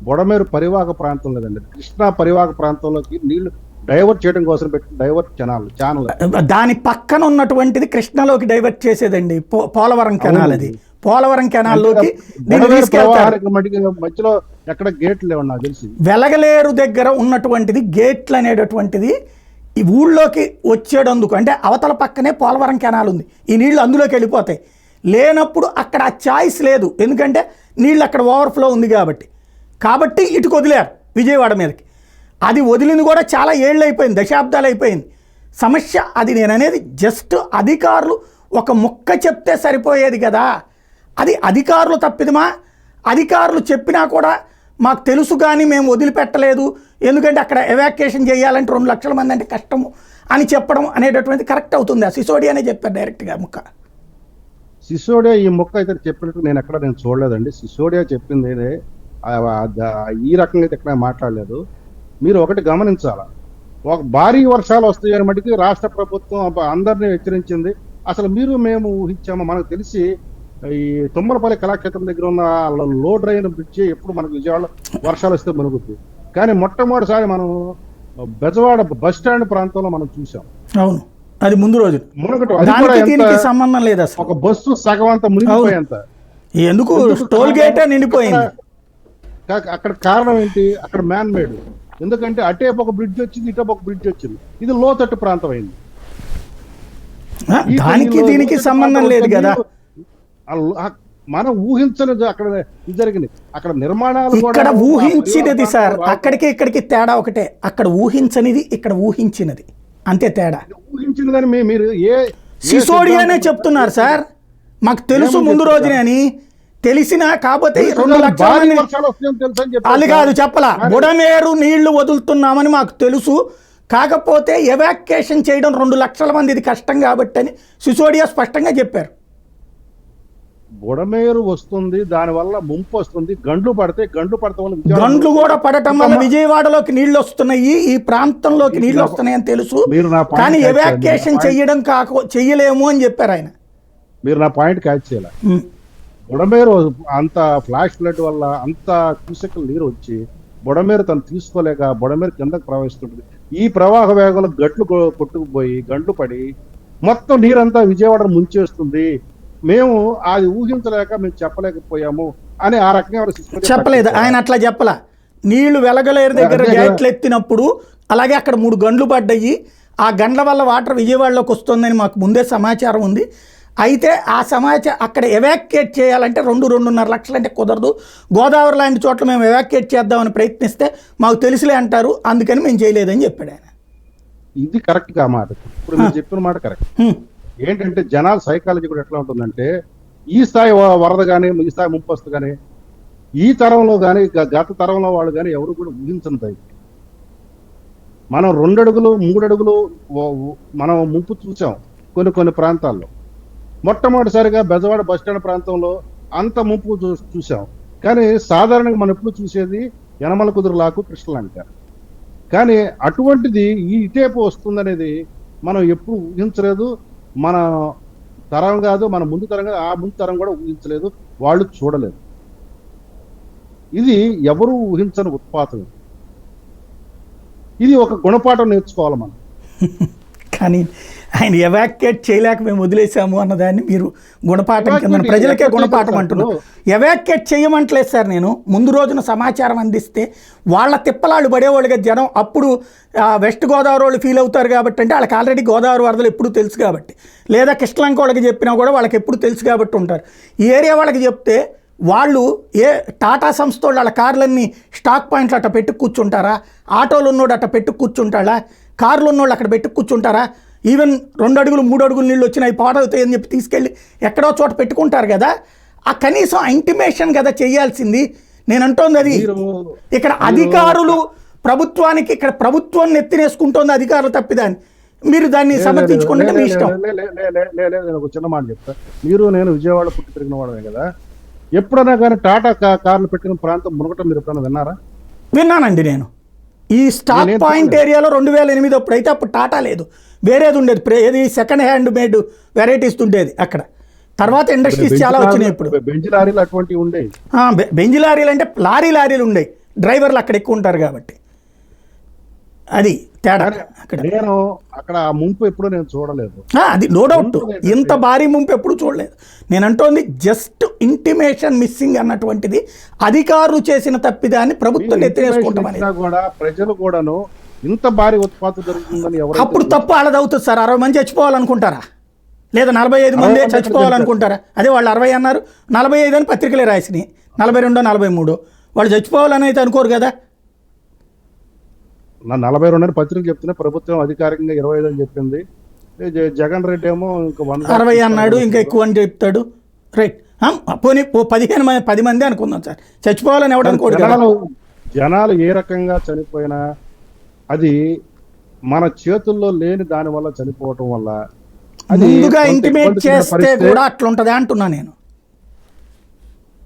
బుడమేరు పరివాహక ప్రాంతం లేదండి, కృష్ణా పరివాహక ప్రాంతంలోకి నీళ్లు డైవర్ట్ చేయడం కోసం పెట్టి డైవర్ట్ ఛానల్ దాని పక్కన ఉన్నటువంటిది కృష్ణలోకి డైవర్ట్ చేసేదండి పోలవరం కెనాల్. అది పోలవరం కెనాల్లోకి మధ్యలో ఎక్కడ గేట్లు లేవు నాకు తెలిసి. వెలగలేరు దగ్గర ఉన్నటువంటిది గేట్లు అనేటటువంటిది ఈ ఊళ్ళోకి వచ్చేటందుకు, అంటే అవతల పక్కనే పోలవరం కెనాల్ ఉంది, ఈ నీళ్లు అందులోకి వెళ్ళిపోతాయి. లేనప్పుడు అక్కడ ఆ ఛాయిస్ లేదు, ఎందుకంటే నీళ్ళు అక్కడ ఓవర్ఫ్లో ఉంది కాబట్టి ఇటుకు వదిలేరు విజయవాడ మీదకి. అది వదిలింది కూడా చాలా ఏళ్ళు అయిపోయింది, దశాబ్దాలు అయిపోయింది. సమస్య అది. నేను అనేది జస్ట్ అధికారులు ఒక ముక్క చెప్తే సరిపోయేది కదా. అది అధికారులు తప్పిదమా? అధికారులు చెప్పినా కూడా మాకు తెలుసు కానీ మేము వదిలిపెట్టలేదు, ఎందుకంటే అక్కడ ఎవాక్యుయేషన్ చేయాలంటే 2 లక్షల మంది అంటే కష్టము అని చెప్పడం అనేటటువంటి కరెక్ట్ అవుతుంది. ఆ సిసోడియానే చెప్పారు డైరెక్ట్గా ముక్క. సిసోడియా ఈ మొక్క అయితే చెప్పినట్టు నేను చూడలేదండి. సిసోడియా చెప్పింది ఈ రకంగా అయితే ఎక్కడ మాట్లాడలేదు. మీరు ఒకటి గమనించాలా, ఒక భారీ వర్షాలు వస్తాయని మటుకు రాష్ట్ర ప్రభుత్వం అందరినీ హెచ్చరించింది. అసలు మేము ఊహించాము. మనకు తెలిసి ఈ తుమ్మలపల్లి కళాక్షేత్రం దగ్గర ఉన్న లో డ్రైన్ బ్రిడ్జి ఎప్పుడు మనకు విజయవాడలో వర్షాలు వస్తే మునుగుద్ది. కానీ మొట్టమొదటిసారి మనం బెజవాడ బస్ స్టాండ్ ప్రాంతంలో మనం చూసాం. అవును, అది ముందు రోజు. మునగటం అది కూడా దీనికి సంబంధం లేదు అసలు. ఒక బస్సు సగం అంతా మునిగిపోయేంత. ఎందుకు టోల్ గేటే నిండిపోయింది. అక్కడ కారణం ఏంటి? అక్కడ మ్యాన్ మేడ్. ఎందుకంటే అటేపు ఒక బ్రిడ్జ్ వచ్చింది, ఇటేపు ఒక బ్రిడ్జ్ వచ్చింది. ఇది లోతట్టు ప్రాంతం అయింది. దానికి దీనికి సంబంధం లేదు కదా. మనం ఊహించలేదు అక్కడ జరిగింది. అక్కడ నిర్మాణాలు ఇక్కడ ఊహించినది సార్, అక్కడికి ఇక్కడికి తేడా ఒకటే. అక్కడ ఊహించనిది, ఇక్కడ ఊహించినది, అంతే తేడా. ఊహించినదని మీరు సిసోడియానే చెప్తున్నారు సార్. మాకు తెలుసు ముందు రోజునే అని తెలిసినా, కాకపోతే 2 లక్షల అది కాదు చెప్పలా. బుడమేరు నీళ్లు వదులుతున్నామని మాకు తెలుసు, కాకపోతే ఎవాక్యుయేషన్ చేయడం 2 లక్షల మంది ఇది కష్టం కాబట్టి అని సిసోడియా స్పష్టంగా చెప్పారు. బుడమేరు వస్తుంది, దానివల్ల ముంపు వస్తుంది. గండ్లు పడతాయి వల్ల గండ్లు కూడా పడటం వల్ల విజయవాడలోకి నీళ్లు వస్తున్నాయి, ఈ ప్రాంతంలోకి నీళ్లు వస్తున్నాయి అని తెలుసు. కానీ ఎవాక్యుయేషన్ చెయ్యలేము అని చెప్పారు ఆయన. మీరు నా పాయింట్ క్యాచ్ చేయాలి. బుడమేరు అంత ఫ్లాష్ ఫ్లడ్ వల్ల అంత క్యూసెక్ల నీరు వచ్చి బుడమేరు తను తీసుకోలేక బుడమేరు కిందకు ప్రవహిస్తుంటుంది. ఈ ప్రవాహ వేగంలో గట్లు కొట్టుకుపోయి గండ్లు పడి మొత్తం నీరంతా విజయవాడ ముంచేస్తుంది. మేము అది ఊహించలేక మేము చెప్పలేకపోయాము అని ఆ రకంగా చెప్పలేదు ఆయన. అట్లా చెప్పలా. నీళ్లు వెలగలేరు దగ్గర గేట్లు ఎత్తినప్పుడు అలాగే అక్కడ 3 గండ్లు పడ్డాయి. ఆ గండ్ల వల్ల వాటర్ విజయవాడలోకి వస్తుందని మాకు ముందే సమాచారం ఉంది. అయితే ఆ సమాచారం అక్కడ ఎవాక్యుయేట్ చేయాలంటే 2-2.5 లక్షలు అంటే కుదరదు. గోదావరి లాంటి చోట్ల మేము ఎవాక్యుయేట్ చేద్దామని ప్రయత్నిస్తే మాకు తెలుసులే అంటారు, అందుకని మేము చేయలేదని చెప్పాడు ఆయన. ఇది కరెక్ట్ గా మాట. ఇప్పుడు మీరు చెప్పిన మాట కరెక్ట్. ఏంటంటే జనాల సైకాలజీ కూడా ఎట్లా ఉంటుందంటే, ఈ స్థాయి వరద కానీ ఈ స్థాయి ముంపస్తు కానీ ఈ తరంలో కానీ గత తరంలో వాళ్ళు కానీ ఎవరు కూడా ఊహించంతాయి. మనం 2 అడుగులు 3 అడుగులు మనం ముంపు చూసాం కొన్ని ప్రాంతాల్లో. మొట్టమొదటిసారిగా బెజవాడ బస్టాండ్ ప్రాంతంలో అంత ముంపు చూసాం. కానీ సాధారణంగా మనం ఎప్పుడు చూసేది యనమల కుదురులాకు కృష్ణలంక. కానీ అటువంటిది ఈ ఇటేపు వస్తుందనేది మనం ఎప్పుడు ఊహించలేదు. మన తరం కాదు, మన ముందు తరం కాదు, ఆ ముందు తరం కూడా ఊహించలేదు, వాళ్ళు చూడలేదు. ఇది ఎవరు ఊహించని ఉత్పాతం. ఇది ఒక గుణపాఠం నేర్చుకోవాలి మనం. కానీ ఆయన ఎవాక్యుయేట్ చేయలేక మేము వదిలేసాము అన్నదాన్ని మీరు గుణపాఠం కింద ప్రజలకే గుణపాఠం అంటున్నారు. ఎవాక్యుయేట్ చేయమంటలేదు సార్. నేను ముందు రోజున సమాచారం అందిస్తే వాళ్ళ తిప్పలాళ్ళు పడేవాళ్ళుగా జనం. అప్పుడు వెస్ట్ గోదావరి వాళ్ళు ఫీల్ అవుతారు కాబట్టి, అంటే వాళ్ళకి ఆల్రెడీ గోదావరి వరదలు ఎప్పుడు తెలుసు కాబట్టి, లేదా కృష్ణలంక వాళ్ళకి చెప్పినా కూడా వాళ్ళకి ఎప్పుడు తెలుసు కాబట్టి ఉంటారు. ఈ ఏరియా వాళ్ళకి చెప్తే వాళ్ళు టాటా సంస్థ వాళ్ళ కార్లన్నీ స్టాక్ పాయింట్లు అట్ట పెట్టు కూర్చుంటారా? ఆటోలు ఉన్నోడు అట్ట పెట్టు కూర్చుంటాడా? కార్లు ఉన్నోళ్ళు అక్కడ పెట్టు కూర్చుంటారా? ఈవెన్ 2 అడుగులు 3 అడుగులు నీళ్ళు వచ్చినాయి పాడవుతాయి అని చెప్పి తీసుకెళ్ళి ఎక్కడో చోట పెట్టుకుంటారు కదా. ఆ కనీసం ఇంటిమేషన్ కదా చేయాల్సింది. నేను అంటోంది అది. ఇక్కడ అధికారులు ప్రభుత్వానికి, ఇక్కడ ప్రభుత్వం నెత్తినేసుకుంటోంది అధికారులు తప్పిదాన్ని. మీరు దాన్ని సమర్థించుకుంటే మీ ఇష్టం. నేను ఒక చిన్న మాట చెప్తా. నేను విజయవాడ పుట్టి పెరిగిన వాడమే కదా. ఎప్పుడైనా కానీ టాటా కార్లు పెట్టిన ప్రాంతం మునగటం మీరు ఎప్పుడైనా విన్నారా? విన్నానండి. నేను ఈ స్టాక్ పాయింట్ ఏరియాలో 2008 అప్పుడు అయితే అప్పుడు టాటా లేదు, వేరేది ఉండేది. ఏది సెకండ్ హ్యాండ్ మేడ్ వెరైటీస్ ఉండేది అక్కడ. తర్వాత ఇండస్ట్రీస్ చాలా వచ్చినాయి. ఇప్పుడు బెంజ్ లారీలు అటువంటివి ఉండేవి. బెంజ్ లారీలు అంటే లారీలు ఉండేవి, డ్రైవర్లు అక్కడ ఎక్కువ ఉంటారు కాబట్టి. అది తేడా. నేను అక్కడ ముంపు ఎప్పుడు నేను చూడలేదు. అది నో డౌట్, ఇంత భారీ ముంపు ఎప్పుడు చూడలేదు. నేను అంటోంది జస్ట్ ఇంటిమేషన్ మిస్సింగ్ అన్నటువంటిది అధికారులు చేసిన తప్పిదాన్ని ప్రభుత్వం ఎత్తినేసుకుంటాం అనేది. కూడా ప్రజలు కూడాను ఇంత భారీ ఉత్పాతం జరుగుతుందని అప్పుడు తప్పు వాళ్ళది అవుతుంది సార్. 60 మంది చచ్చిపోవాలనుకుంటారా? లేదా 45 మంది చచ్చిపోవాలనుకుంటారా? అదే వాళ్ళు 60 అన్నారు, 45 అని పత్రికలే రాసినాయి. 42, 43 వాళ్ళు చచ్చిపోవాలని అయితే అనుకోరు కదా. 42 అని పత్రిక చెప్తున్నా, ప్రభుత్వం అధికారికంగా 25 అని చెప్పింది. జగన్ రెడ్డి ఏమో ఇంకా 60 అన్నాడు, ఇంకా ఎక్కువ అని చెప్తాడు. రైట్, పోనీ 10 మంది అనుకుందాం సార్, చచ్చిపోవాలని ఎవడనుకోడు. జనాలు ఏ రకంగా చనిపోయినా అది మన చేతుల్లో లేని దాని వల్ల చనిపోవటం వల్ల అది ముందుగా కొంత ఇంటిమేట్ ఇబ్బందికరమైన చేస్తే పరిస్థితి. కూడా అట్లుంటది అంటున్నా నేను.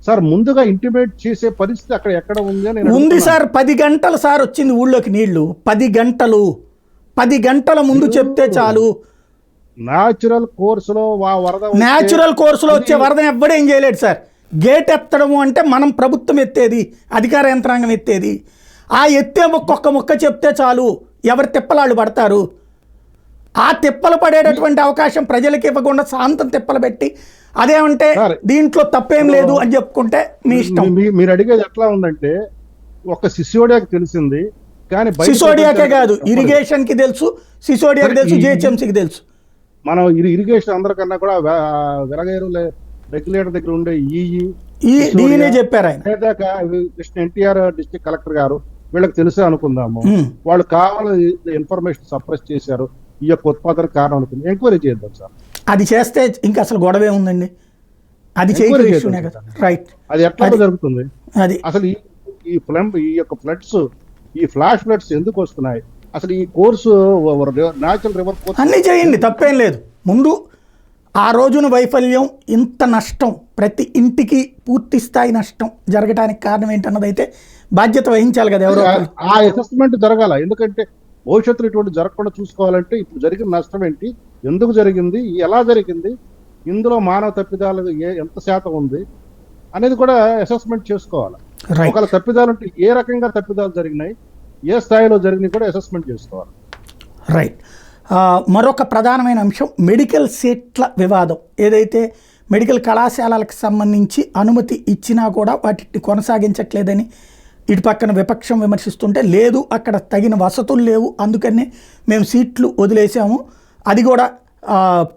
సార్ ముందుగా ఇంటిమేట్ చేసే పరిస్థితి అక్కడ ఎక్కడ ఉంది అని నేను ఉంది అడుగుతున్నాను. సార్, 10 గంటలు సార్ వచ్చింది ఊళ్ళోకి నీళ్లు. 10 గంటల ముందు మీరు చెప్తే చాలు. న్యాచురల్ కోర్సులో వరద వస్తే న్యాచురల్ కోర్సులో అది వచ్చే వరదని ఎవ్వడేం చేయలేడు సార్. గేట్ ఎత్తడము అంటే మనం ప్రభుత్వం ఎత్తేది, అధికార యంత్రాంగం ఎత్తేది. ఆ ఎత్తే ఒక్కొక్క ముక్క చెప్తే చాలు, ఎవరి తిప్పలాళ్ళు పడతారు. ఆ తిప్పలు పడేటటువంటి అవకాశం ప్రజలకు ఇవ్వకుండా శాంతం తిప్పలు పెట్టి అదేమంటే సార్, దీంట్లో తప్పేం లేదు అని చెప్పుకుంటే మీ ఇష్టం. మీరు అడిగేది ఎట్లా ఉందంటే ఒక సిసోడియాకి తెలిసింది కానీ బయట సిసోడియాకే ప్రపంచానికి కాదు, చెప్పలేదు. ఇరిగేషన్ కి తెలుసు, సిసోడియాకి సరే, తెలుసు, ఈ- జిహెచ్ఎంసీకి తెలుసు. మనం ఇరిగేషన్ అందరికన్నా కూడా వెలగేరు రెగ్యులేటర్ దగ్గర ఉండే దీనే చెప్పారు ఆయన. ఎన్టీఆర్ డిస్ట్రిక్ట్ కలెక్టర్ గారు వీళ్ళకి తెలుసే అనుకుందాము. ఉమ్. వాళ్ళు కావాలని ఇన్ఫర్మేషన్ సప్రెస్ చేశారు, ఈ యొక్క ఉత్పాదన కారణం అనుకుంది. ఎంక్వైరీ చేద్దాం సార్. అది చేస్తే ఇంకా అసలు గొడవే ఉందండి. అది ఎంక్వైరీ చేయగల చేద్దాం ఇష్యూనే కదా. సార్. రైట్. అది ఎట్లా అది- జరుగుతుంది అది అసలు ఈ యొక్క ఫ్లడ్స్, ఈ ఫ్లాష్ ఫ్లడ్స్ ఎందుకు వస్తున్నాయి? అసలు ఈ కోర్సు న్యాచురల్ రివర్ కోర్స్ అన్నీ చేయండి, తప్పేం లేదు. ముందు ఆ రోజున వైఫల్యం, ఇంత నష్టం, ప్రతి ఇంటికి పూర్తి స్థాయి నష్టం జరగడానికి కారణం ఏంటన్నదైతే బాధ్యత వహించాలి కదా ఎవరో ఒకరు. ఆ అసెస్మెంట్ జరగాల. ఎందుకంటే భవిష్యత్తులో ఇటువంటి జరగకుండా చూసుకోవాలంటే ఇప్పుడు జరిగిన నష్టం ఏంటి, ఎందుకు జరిగింది, ఎలా జరిగింది, ఇందులో మానవ తప్పిదాలు ఎంత శాతం ఉంది అనేది కూడా అసెస్మెంట్ చేసుకోవాలి. రైట్. ఒకవేళ తప్పిదాలు ఉంటే ఏ రకంగా తప్పిదాలు జరిగినాయి, ఏ స్థాయిలో జరిగినాయి కూడా అసెస్మెంట్ చేసుకోవాలి. రైట్. మరొక ప్రధానమైన అంశం మెడికల్ సీట్ల వివాదం. ఏదైతే మెడికల్ కళాశాలలకు సంబంధించి అనుమతి ఇచ్చినా కూడా వాటిని కొనసాగించట్లేదని ఇటు పక్కన విపక్షం విమర్శిస్తుంటే, లేదు అక్కడ తగిన వసతులు లేవు అందుకని మేము సీట్లు వదిలేసాము, అది కూడా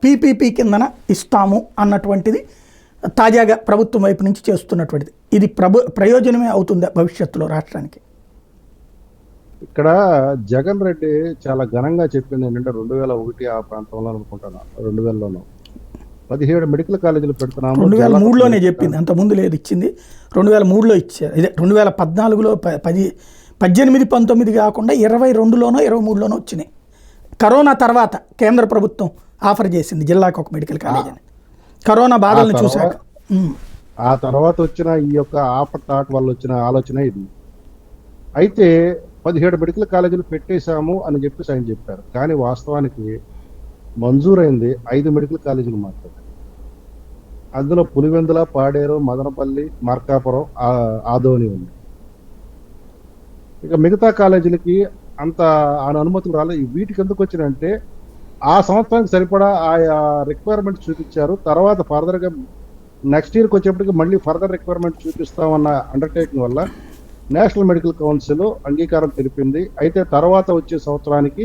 పీపీపీ కిందన ఇస్తాము అన్నటువంటిది తాజాగా ప్రభుత్వం వైపు నుంచి చేస్తున్నటువంటిది. ఇది ప్రయోజనమే అవుతుందా భవిష్యత్తులో రాష్ట్రానికి? ఇక్కడ జగన్ రెడ్డి చాలా ఘనంగా చెప్పింది ఏంటంటే 2001 ఆ ప్రాంతంలో అనుకుంటున్నా, 2000లోనూ 17 మెడికల్ కాలేజీలు పెడుతున్నాము. 2003లోనే చెప్పింది, అంత ముందు లేదు. ఇచ్చింది 2003లో ఇచ్చారు. ఇదే 2014లో 18, 19 కాకుండా 22లోనో 23లోనో వచ్చినాయి. కరోనా తర్వాత కేంద్ర ప్రభుత్వం ఆఫర్ చేసింది జిల్లాకు ఒక మెడికల్ కాలేజీని, కరోనా బాధలను చూశాక. ఆ తర్వాత వచ్చిన ఈ యొక్క ఆఫర్ థాట్ వల్ల వచ్చిన ఆలోచన ఇది. అయితే 17 మెడికల్ కాలేజీలు పెట్టేశాము అని చెప్పేసి ఆయన చెప్పారు. కానీ వాస్తవానికి మంజూరైంది 5 మెడికల్ కాలేజీలు మాత్రమే. అందులో పులివెందుల, పాడేరు, మదనపల్లి, మార్కాపురం, ఆదోని ఉంది. ఇక మిగతా కాలేజీలకి అంత అనుమతులు రాలేదు. వీటికి ఎందుకు వచ్చినంటే ఆ సంవత్సరానికి సరిపడా ఆయా రిక్వైర్మెంట్ చూపించారు. తర్వాత ఫర్దర్గా నెక్స్ట్ ఇయర్కి వచ్చేప్పటికి మళ్ళీ ఫర్దర్ రిక్వైర్మెంట్ చూపిస్తామన్న అండర్టేకింగ్ వల్ల నేషనల్ మెడికల్ కౌన్సిల్ అంగీకారం తెలిపింది. అయితే తర్వాత వచ్చే సంవత్సరానికి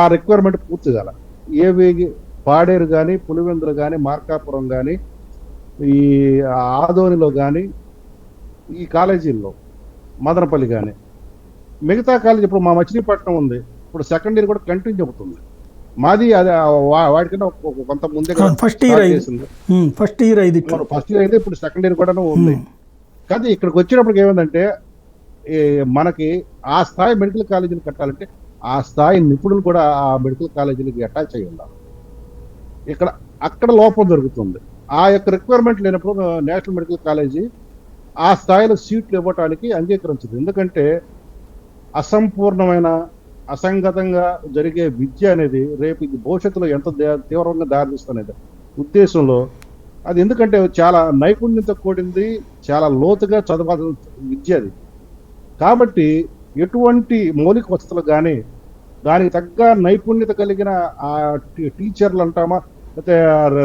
ఆ రిక్వైర్మెంట్ పూర్తి కాల. ఏవి పాడేరు కానీ, పులివెందులు కానీ, మార్కాపురం కానీ, ఈ ఆదోనిలో కానీ, ఈ కాలేజీల్లో మదనపల్లి కానీ, మిగతా కాలేజీ ఇప్పుడు మా మచిలీపట్నం ఉంది, ఇప్పుడు సెకండ్ ఇయర్ కూడా కంటిన్యూ అవుతుంది. మాది అది వాడికన్నా కొంత ముందే ఫస్ట్ ఇయర్ ఫస్ట్ ఇయర్ అయితే ఇప్పుడు సెకండ్ ఇయర్ కూడా ఉంది. కానీ ఇక్కడికి వచ్చినప్పటికి ఏమైందంటే మనకి ఆ స్థాయి మెడికల్ కాలేజీలు కట్టాలంటే ఆ స్థాయి నిపుణులు కూడా ఆ మెడికల్ కాలేజీలకి అటాచ్ అయ్యి ఉండాలి. అక్కడ లోపం జరుగుతుంది. ఆ యొక్క రిక్వైర్మెంట్ లేనప్పుడు నేషనల్ మెడికల్ కాలేజీ ఆ స్థాయిలో సీట్లు ఇవ్వటానికి అంగీకరించదు. ఎందుకంటే అసంపూర్ణమైన, అసంగతంగా జరిగే విద్య అనేది రేపు ఇది భవిష్యత్తులో ఎంత తీవ్రంగా దారితీస్తున్నది ఉద్దేశంలో అది. ఎందుకంటే చాలా నైపుణ్యత కూడింది, చాలా లోతుగా చదవాల్సిన విద్య అది. కాబట్టి ఎటువంటి మౌలిక వసతులు కానీ, దానికి తగ్గ నైపుణ్యత కలిగిన ఆ టీచర్లు అంటామా, లేకపోతే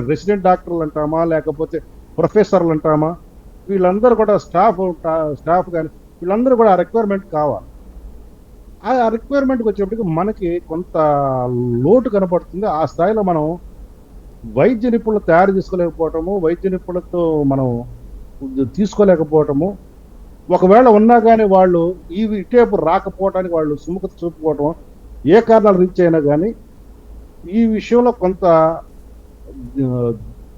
రెసిడెంట్ డాక్టర్లు అంటామా, లేకపోతే ప్రొఫెసర్లు అంటామా, వీళ్ళందరూ కూడా స్టాఫ్ కానీ వీళ్ళందరూ కూడా ఆ రిక్వైర్మెంట్ కావాలి. ఆ రిక్వైర్మెంట్కి వచ్చేప్పటికి మనకి కొంత లోటు కనపడుతుంది. ఆ స్థాయిలో మనం వైద్య నిపుణులు తయారు చేసుకోలేకపోవటము, వైద్య నిపుణులతో మనం తీసుకోలేకపోవటము, ఒకవేళ ఉన్నా కానీ వాళ్ళు ఇటేపు రాకపోవటానికి వాళ్ళు సుముఖత చూపుకోవటం, ఏ కారణాలు రీచ్ అయినా కానీ ఈ విషయంలో కొంత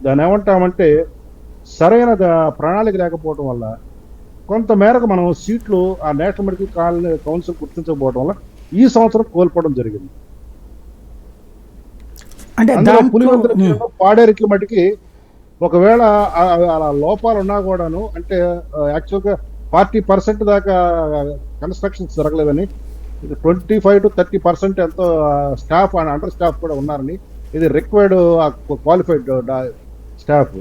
దాన్ని ఏమంటామంటే సరైన ప్రణాళిక లేకపోవటం వల్ల కొంత మేరకు మనం సీట్లు ఆ నేషనల్ మెడికల్ కౌన్సిల్ గుర్తించకపోవడం వల్ల ఈ సంవత్సరం కోల్పోవడం జరిగింది. అంటే అందులో దాంట్లో పులివెందుల విషయంలో పాడేరుకి మటుకి ఒకవేళ అలా లోపాలు ఉన్నా కూడాను, అంటే యాక్చువల్గా 40% దాకా కన్స్ట్రక్షన్స్ జరగలేదని, 25 to 30% ఎంతో స్టాఫ్ అండ్ అండర్ స్టాఫ్ కూడా ఉన్నారని, ఇది రిక్వైర్డ్ క్వాలిఫైడ్ స్టాఫ్.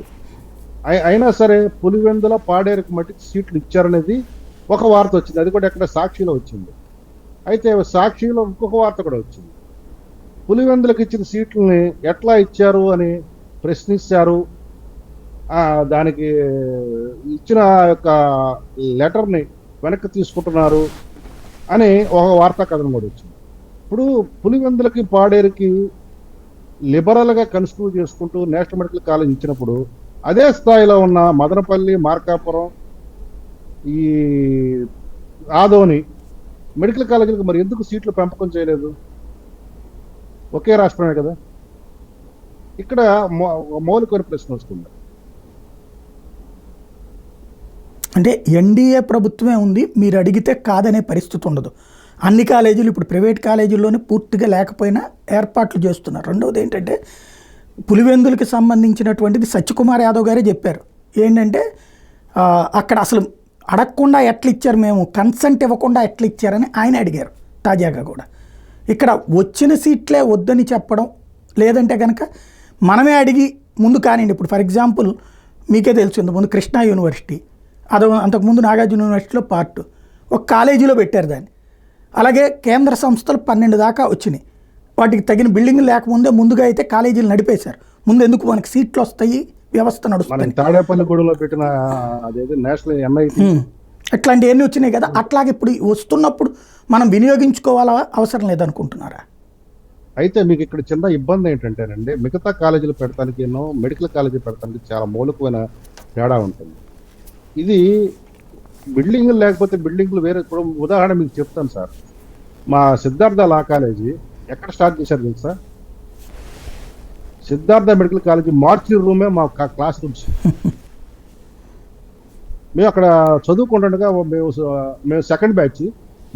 అయినా సరే పులివెందుల పాడేరుకి మటుకు సీట్లు ఇచ్చారనేది ఒక వార్త వచ్చింది. అది కూడా ఎక్కడ సాక్షిలో వచ్చింది. అయితే సాక్షిలో ఇంకొక వార్త కూడా వచ్చింది. పులివెందులకు ఇచ్చిన సీట్లని ఎట్లా ఇచ్చారు అని ప్రశ్నించారు. దానికి ఇచ్చిన యొక్క లెటర్ని వెనక్కి తీసుకుంటున్నారు అని ఒక వార్తా కథనం కూడా వచ్చింది. ఇప్పుడు పులివెందులకి పాడేరుకి లిబరల్గా కన్స్టిట్యూట్ చేసుకుంటూ నేషనల్ మెడికల్ కాలేజ్ ఇచ్చినప్పుడు, అదే స్థాయిలో ఉన్న మదనపల్లి, మార్కాపురం, ఈ ఆదోని మెడికల్ కాలేజీలకు మరి ఎందుకు సీట్లు పెంపకం చేయలేదు? ఒకే రాష్ట్రమే కదా. ఇక్కడ మౌలికమైన ప్రశ్న వస్తుంది. అంటే ఎన్డీఏ ప్రభుత్వమే ఉంది, మీరు అడిగితే కాదనే పరిస్థితి ఉండదు. అన్ని కాలేజీలు ఇప్పుడు ప్రైవేట్ కాలేజీల్లోనే పూర్తిగా లేకపోయినా ఏర్పాట్లు చేస్తున్నారు. రెండవది ఏంటంటే పులివెందులకి సంబంధించినటువంటిది సత్యకుమార్ యాదవ్ గారే చెప్పారు. ఏంటంటే అక్కడ అసలు అడగకుండా ఎట్లా ఇచ్చారు, మేము కన్సెంట్ ఇవ్వకుండా ఎట్లా ఇచ్చారని ఆయన అడిగారు. తాజాగా కూడా ఇక్కడ వచ్చిన సీట్లే వద్దని చెప్పడం, లేదంటే కనుక మనమే అడిగి ముందు కానివ్వండి. ఇప్పుడు ఫర్ ఎగ్జాంపుల్ మీకే తెలుసు, ముందు కృష్ణా యూనివర్సిటీ, అంతకుముందు నాగార్జున యూనివర్సిటీలో పార్ట్ ఒక కాలేజీలో పెట్టారు దాన్ని. అలాగే కేంద్ర సంస్థలు 12 దాకా వచ్చినాయి. వాటికి తగిన బిల్డింగ్ లేకముందే ముందుగా అయితే కాలేజీలు నడిపేశారు. ముందు ఎందుకు మనకి సీట్లు వస్తాయి, వ్యవస్థ నడుస్తుంది. తాడేపల్లిగూడెంలో పెట్టిన అదేదో నేషనల్ ఎంఐటి ఇట్లాంటివన్నీ వచ్చినాయి కదా. అట్లాగే ఇప్పుడు వస్తున్నప్పుడు మనం వినియోగించుకోవాలా అవసరం లేదనుకుంటున్నారా? అయితే మీకు ఇక్కడ చిన్న ఇబ్బంది ఏంటంటేనండి, మిగతా కాలేజీలు పెడతానికి మెడికల్ కాలేజీ పెడతానికి చాలా మౌలికమైన తేడా ఉంటుంది. ఇది బిల్డింగ్లు లేకపోతే బిల్డింగ్లు వేరే. ఇప్పుడు ఉదాహరణ మీకు చెప్తాను సార్. మా సిద్ధార్థ లా కాలేజీ ఎక్కడ స్టార్ట్ చేశారు తెలుసా? సిద్ధార్థ మెడికల్ కాలేజీ మార్చి రూమే మా క్లాస్ రూమ్స్. మేము అక్కడ చదువుకుంటుండగా మేము సెకండ్ బ్యాచ్,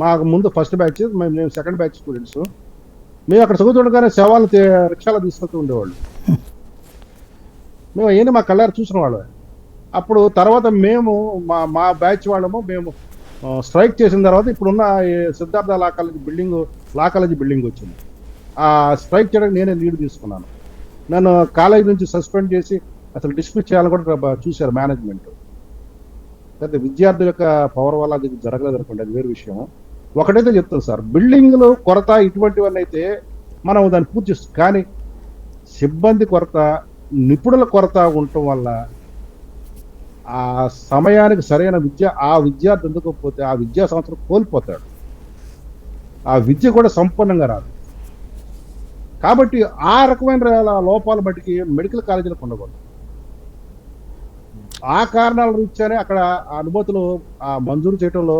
మాకు ముందు ఫస్ట్ బ్యాచ్, మేము సెకండ్ బ్యాచ్ స్టూడెంట్స్. మేము అక్కడ చదువుతుండగానే శవాలు రిక్షాలో తీసుకుంటూ ఉండేవాళ్ళు. మేము ఏంటి మా కళ్ళారు చూసిన వాళ్ళు. అప్పుడు తర్వాత మేము మా బ్యాచ్ వాళ్ళము మేము స్ట్రైక్ చేసిన తర్వాత ఇప్పుడున్న సిద్ధార్థ లా కాలేజీ బిల్డింగ్ వచ్చింది. ఆ స్ట్రైక్ చేయడానికి నేనే లీడ్ తీసుకున్నాను. నన్ను కాలేజీ నుంచి సస్పెండ్ చేసి అసలు డిస్మిస్ చేయాలని కూడా చూశారు మేనేజ్మెంట్. అయితే విద్యార్థుల యొక్క పవర్ వల్ల అది జరగలేదు అనుకోండి, అది వేరే విషయం. ఒకటైతే చెప్తాను సార్, బిల్డింగ్లు కొరత ఇటువంటివన్నీ అయితే మనం దాన్ని పూర్తి చేస్తాం. కానీ సిబ్బంది కొరత, నిపుణుల కొరత ఉండటం వల్ల ఆ సమయానికి సరైన ఆ విద్యార్థి ఎందుకోకపోతే ఆ విద్యా సంవత్సరం కోల్పోతాడు. ఆ విద్య కూడా సంపూర్ణంగా రాదు. కాబట్టి ఆ రకమైన లోపాల బట్టికి మెడికల్ కాలేజీలకు ఉండకూడదు. ఆ కారణాల రీత్యానే అక్కడ ఆ అనుమతులు మంజూరు చేయడంలో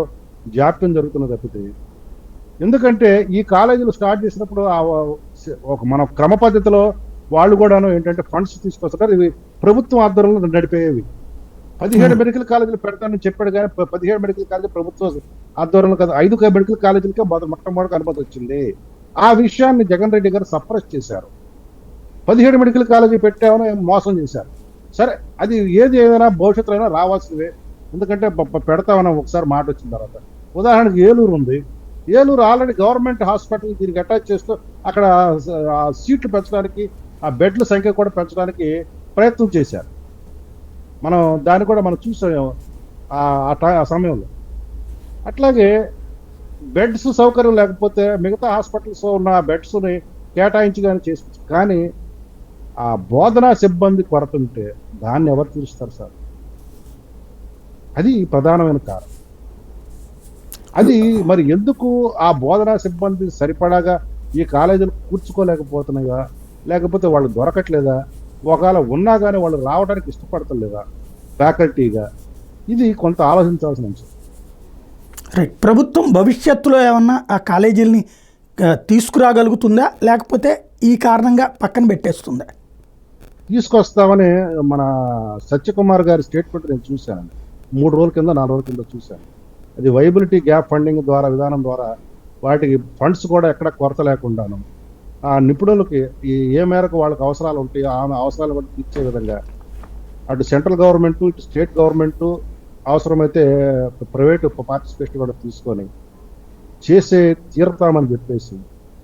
జాప్యం జరుగుతున్నది తప్పితే. ఎందుకంటే ఈ కాలేజీలు స్టార్ట్ చేసినప్పుడు మన క్రమ పద్ధతిలో వాళ్ళు కూడాను ఏంటంటే ఫండ్స్ తీసుకొస్తారు. ఇవి ప్రభుత్వం ఆధ్వర్యంలో నడిపేవి. 17 మెడికల్ కాలేజీలు పెడతానని చెప్పాడు, కానీ 17 మెడికల్ కాలేజీ ప్రభుత్వ ఆధ్వర్యంలో కదా, 5 మెడికల్ కాలేజీలకే మొట్టమొదటి అనుమతి వచ్చింది. ఆ విషయాన్ని జగన్ రెడ్డి గారు సప్రెస్ చేశారు. 17 మెడికల్ కాలేజీ పెట్టామని మోసం చేశారు. సరే, అది ఏదైనా భవిష్యత్తులో అయినా రావాల్సిందే. ఎందుకంటే పెడతామని ఒకసారి మాట వచ్చిన తర్వాత. ఉదాహరణకి ఏలూరు ఉంది. ఏలూరు ఆల్రెడీ గవర్నమెంట్ హాస్పిటల్ దీనికి అటాచ్ చేస్తూ అక్కడ సీట్లు పెంచడానికి, ఆ బెడ్ల సంఖ్య కూడా పెంచడానికి ప్రయత్నం చేశారు. మనం దాన్ని కూడా మనం చూసాం ఆ సమయంలో. అట్లాగే బెడ్స్ సౌకర్యం లేకపోతే మిగతా హాస్పిటల్స్ ఉన్న బెడ్స్ని కేటాయించి కానీ చేసి, కానీ ఆ బోధనా సిబ్బంది కొరత ఉంటే దాన్ని ఎవరు తీరుస్తారు సార్? అది ప్రధానమైన కారణం. అది మరి ఎందుకు ఆ బోధనా సిబ్బంది సరిపడాగా ఈ కాలేజీలు కూర్చుకోలేకపోతున్నాయా, లేకపోతే వాళ్ళు దొరకట్లేదా, ఒకవేళ ఉన్నా కానీ వాళ్ళు రావడానికి ఇష్టపడతలేదా ఫ్యాకల్టీగా? ఇది కొంత ఆలోచించాల్సిన అంశం. రైట్. ప్రభుత్వం భవిష్యత్తులో ఏమన్నా ఆ కాలేజీలని తీసుకురాగలుగుతుందా, లేకపోతే ఈ కారణంగా పక్కన పెట్టేస్తుందా? తీసుకొస్తామని మన సత్యకుమార్ గారి స్టేట్మెంట్ నేను చూశాను. 3 రోజుల కింద 4 రోజుల కింద చూశాను. అది వైబిలిటీ గ్యాప్ ఫండింగ్ ద్వారా విధానం ద్వారా వాటికి ఫండ్స్ కూడా ఎక్కడ కొరత లేకుండాను ఆ నిపుణులకి ఏ మేరకు వాళ్ళకి అవసరాలు ఉంటాయో ఆ అవసరాలు కూడా తీర్చే విధంగా అటు సెంట్రల్ గవర్నమెంట్ ఇటు స్టేట్ గవర్నమెంట్ అవసరమైతే ప్రైవేట్ పార్టిసిపేషన్ కూడా తీసుకొని చేసే తీరుతామని చెప్పేసి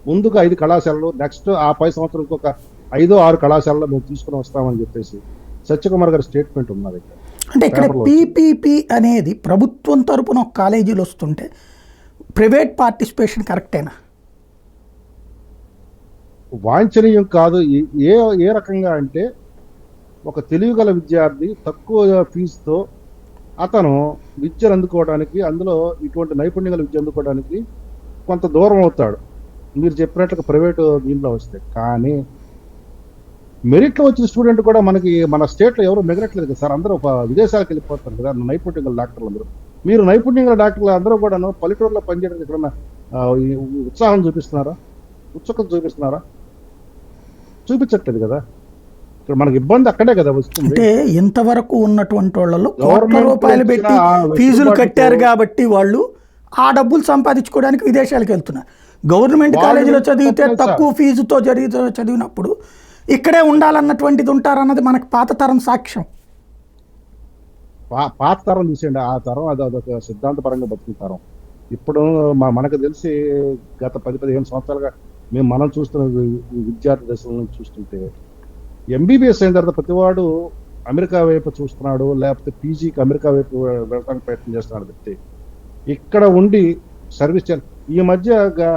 ముందుకు 5 కళాశాలలు నెక్స్ట్ ఆ 10 సంవత్సరం ఇంకొక 5-6 కళాశాలలో మేము తీసుకుని వస్తామని చెప్పేసి సత్యకుమార్ గారి స్టేట్మెంట్ ఉన్నది. అంటే ఇక్కడ పీపీపీ అనేది ప్రభుత్వం తరపున ఒక కాలేజీలు వస్తుంటే ప్రైవేట్ పార్టిసిపేషన్ కరెక్టేనా? వాంఛనీయం కాదు. ఏ ఏ రకంగా అంటే ఒక తెలివిగల విద్యార్థి తక్కువ ఫీజుతో అతను విద్యను అందుకోవడానికి, అందులో ఇటువంటి నైపుణ్యం గల విద్య అందుకోవడానికి కొంత దూరం అవుతాడు మీరు చెప్పినట్లుగా ప్రైవేటు దీనిలో వస్తే. కానీ మెరిట్లో వచ్చిన స్టూడెంట్ కూడా మనకి మన స్టేట్లో ఎవరు మిగలట్లేదు కదా సార్. అందరూ విదేశాలకు వెళ్ళిపోతారు కదా నైపుణ్యం గల డాక్టర్లు అందరూ. మీరు నైపుణ్యం గల డాక్టర్లు అందరూ కూడా పల్లెటూరులో పనిచేయడానికి ఎక్కడన్నా ఉత్సాహం చూపిస్తున్నారా, ఉత్సుకత చూపిస్తున్నారా? చూపించట్లేదు కదా. ఇక్కడ మనకి ఇబ్బంది అక్కడే కదా వస్తుంది. అంటే ఇంతవరకు ఉన్నటువంటి వాళ్ళలో కోట్ల రూపాయలు పెట్టి ఫీజులు కట్టారు కాబట్టి వాళ్ళు ఆ డబ్బులు సంపాదించుకోవడానికి విదేశాలకు వెళ్తున్నారు. గవర్నమెంట్ కాలేజీలో చదివితే తక్కువ ఫీజుతో చదివినప్పుడు ఇక్కడే ఉండాలన్నటువంటిది ఉంటారన్నది మనకు పాత తరం సాక్ష్యం. పాత తరం చూసేయండి, ఆ తరం అదొక సిద్ధాంతపరంగా బతుకుతారం. ఇప్పుడు మనకు తెలిసి గత 10-15 సంవత్సరాలుగా మనం చూస్తున్న విద్యార్థి దశల నుంచి చూస్తుంటే ఎంబీబీఎస్ అయిన తర్వాత ప్రతివాడు అమెరికా వైపు చూస్తున్నాడు, లేకపోతే పీజీకి అమెరికా వైపు వెళ్ళడానికి ప్రయత్నం చేస్తున్నాడు వ్యక్తి. ఇక్కడ ఉండి సర్వీస్ చేయాలి. ఈ మధ్య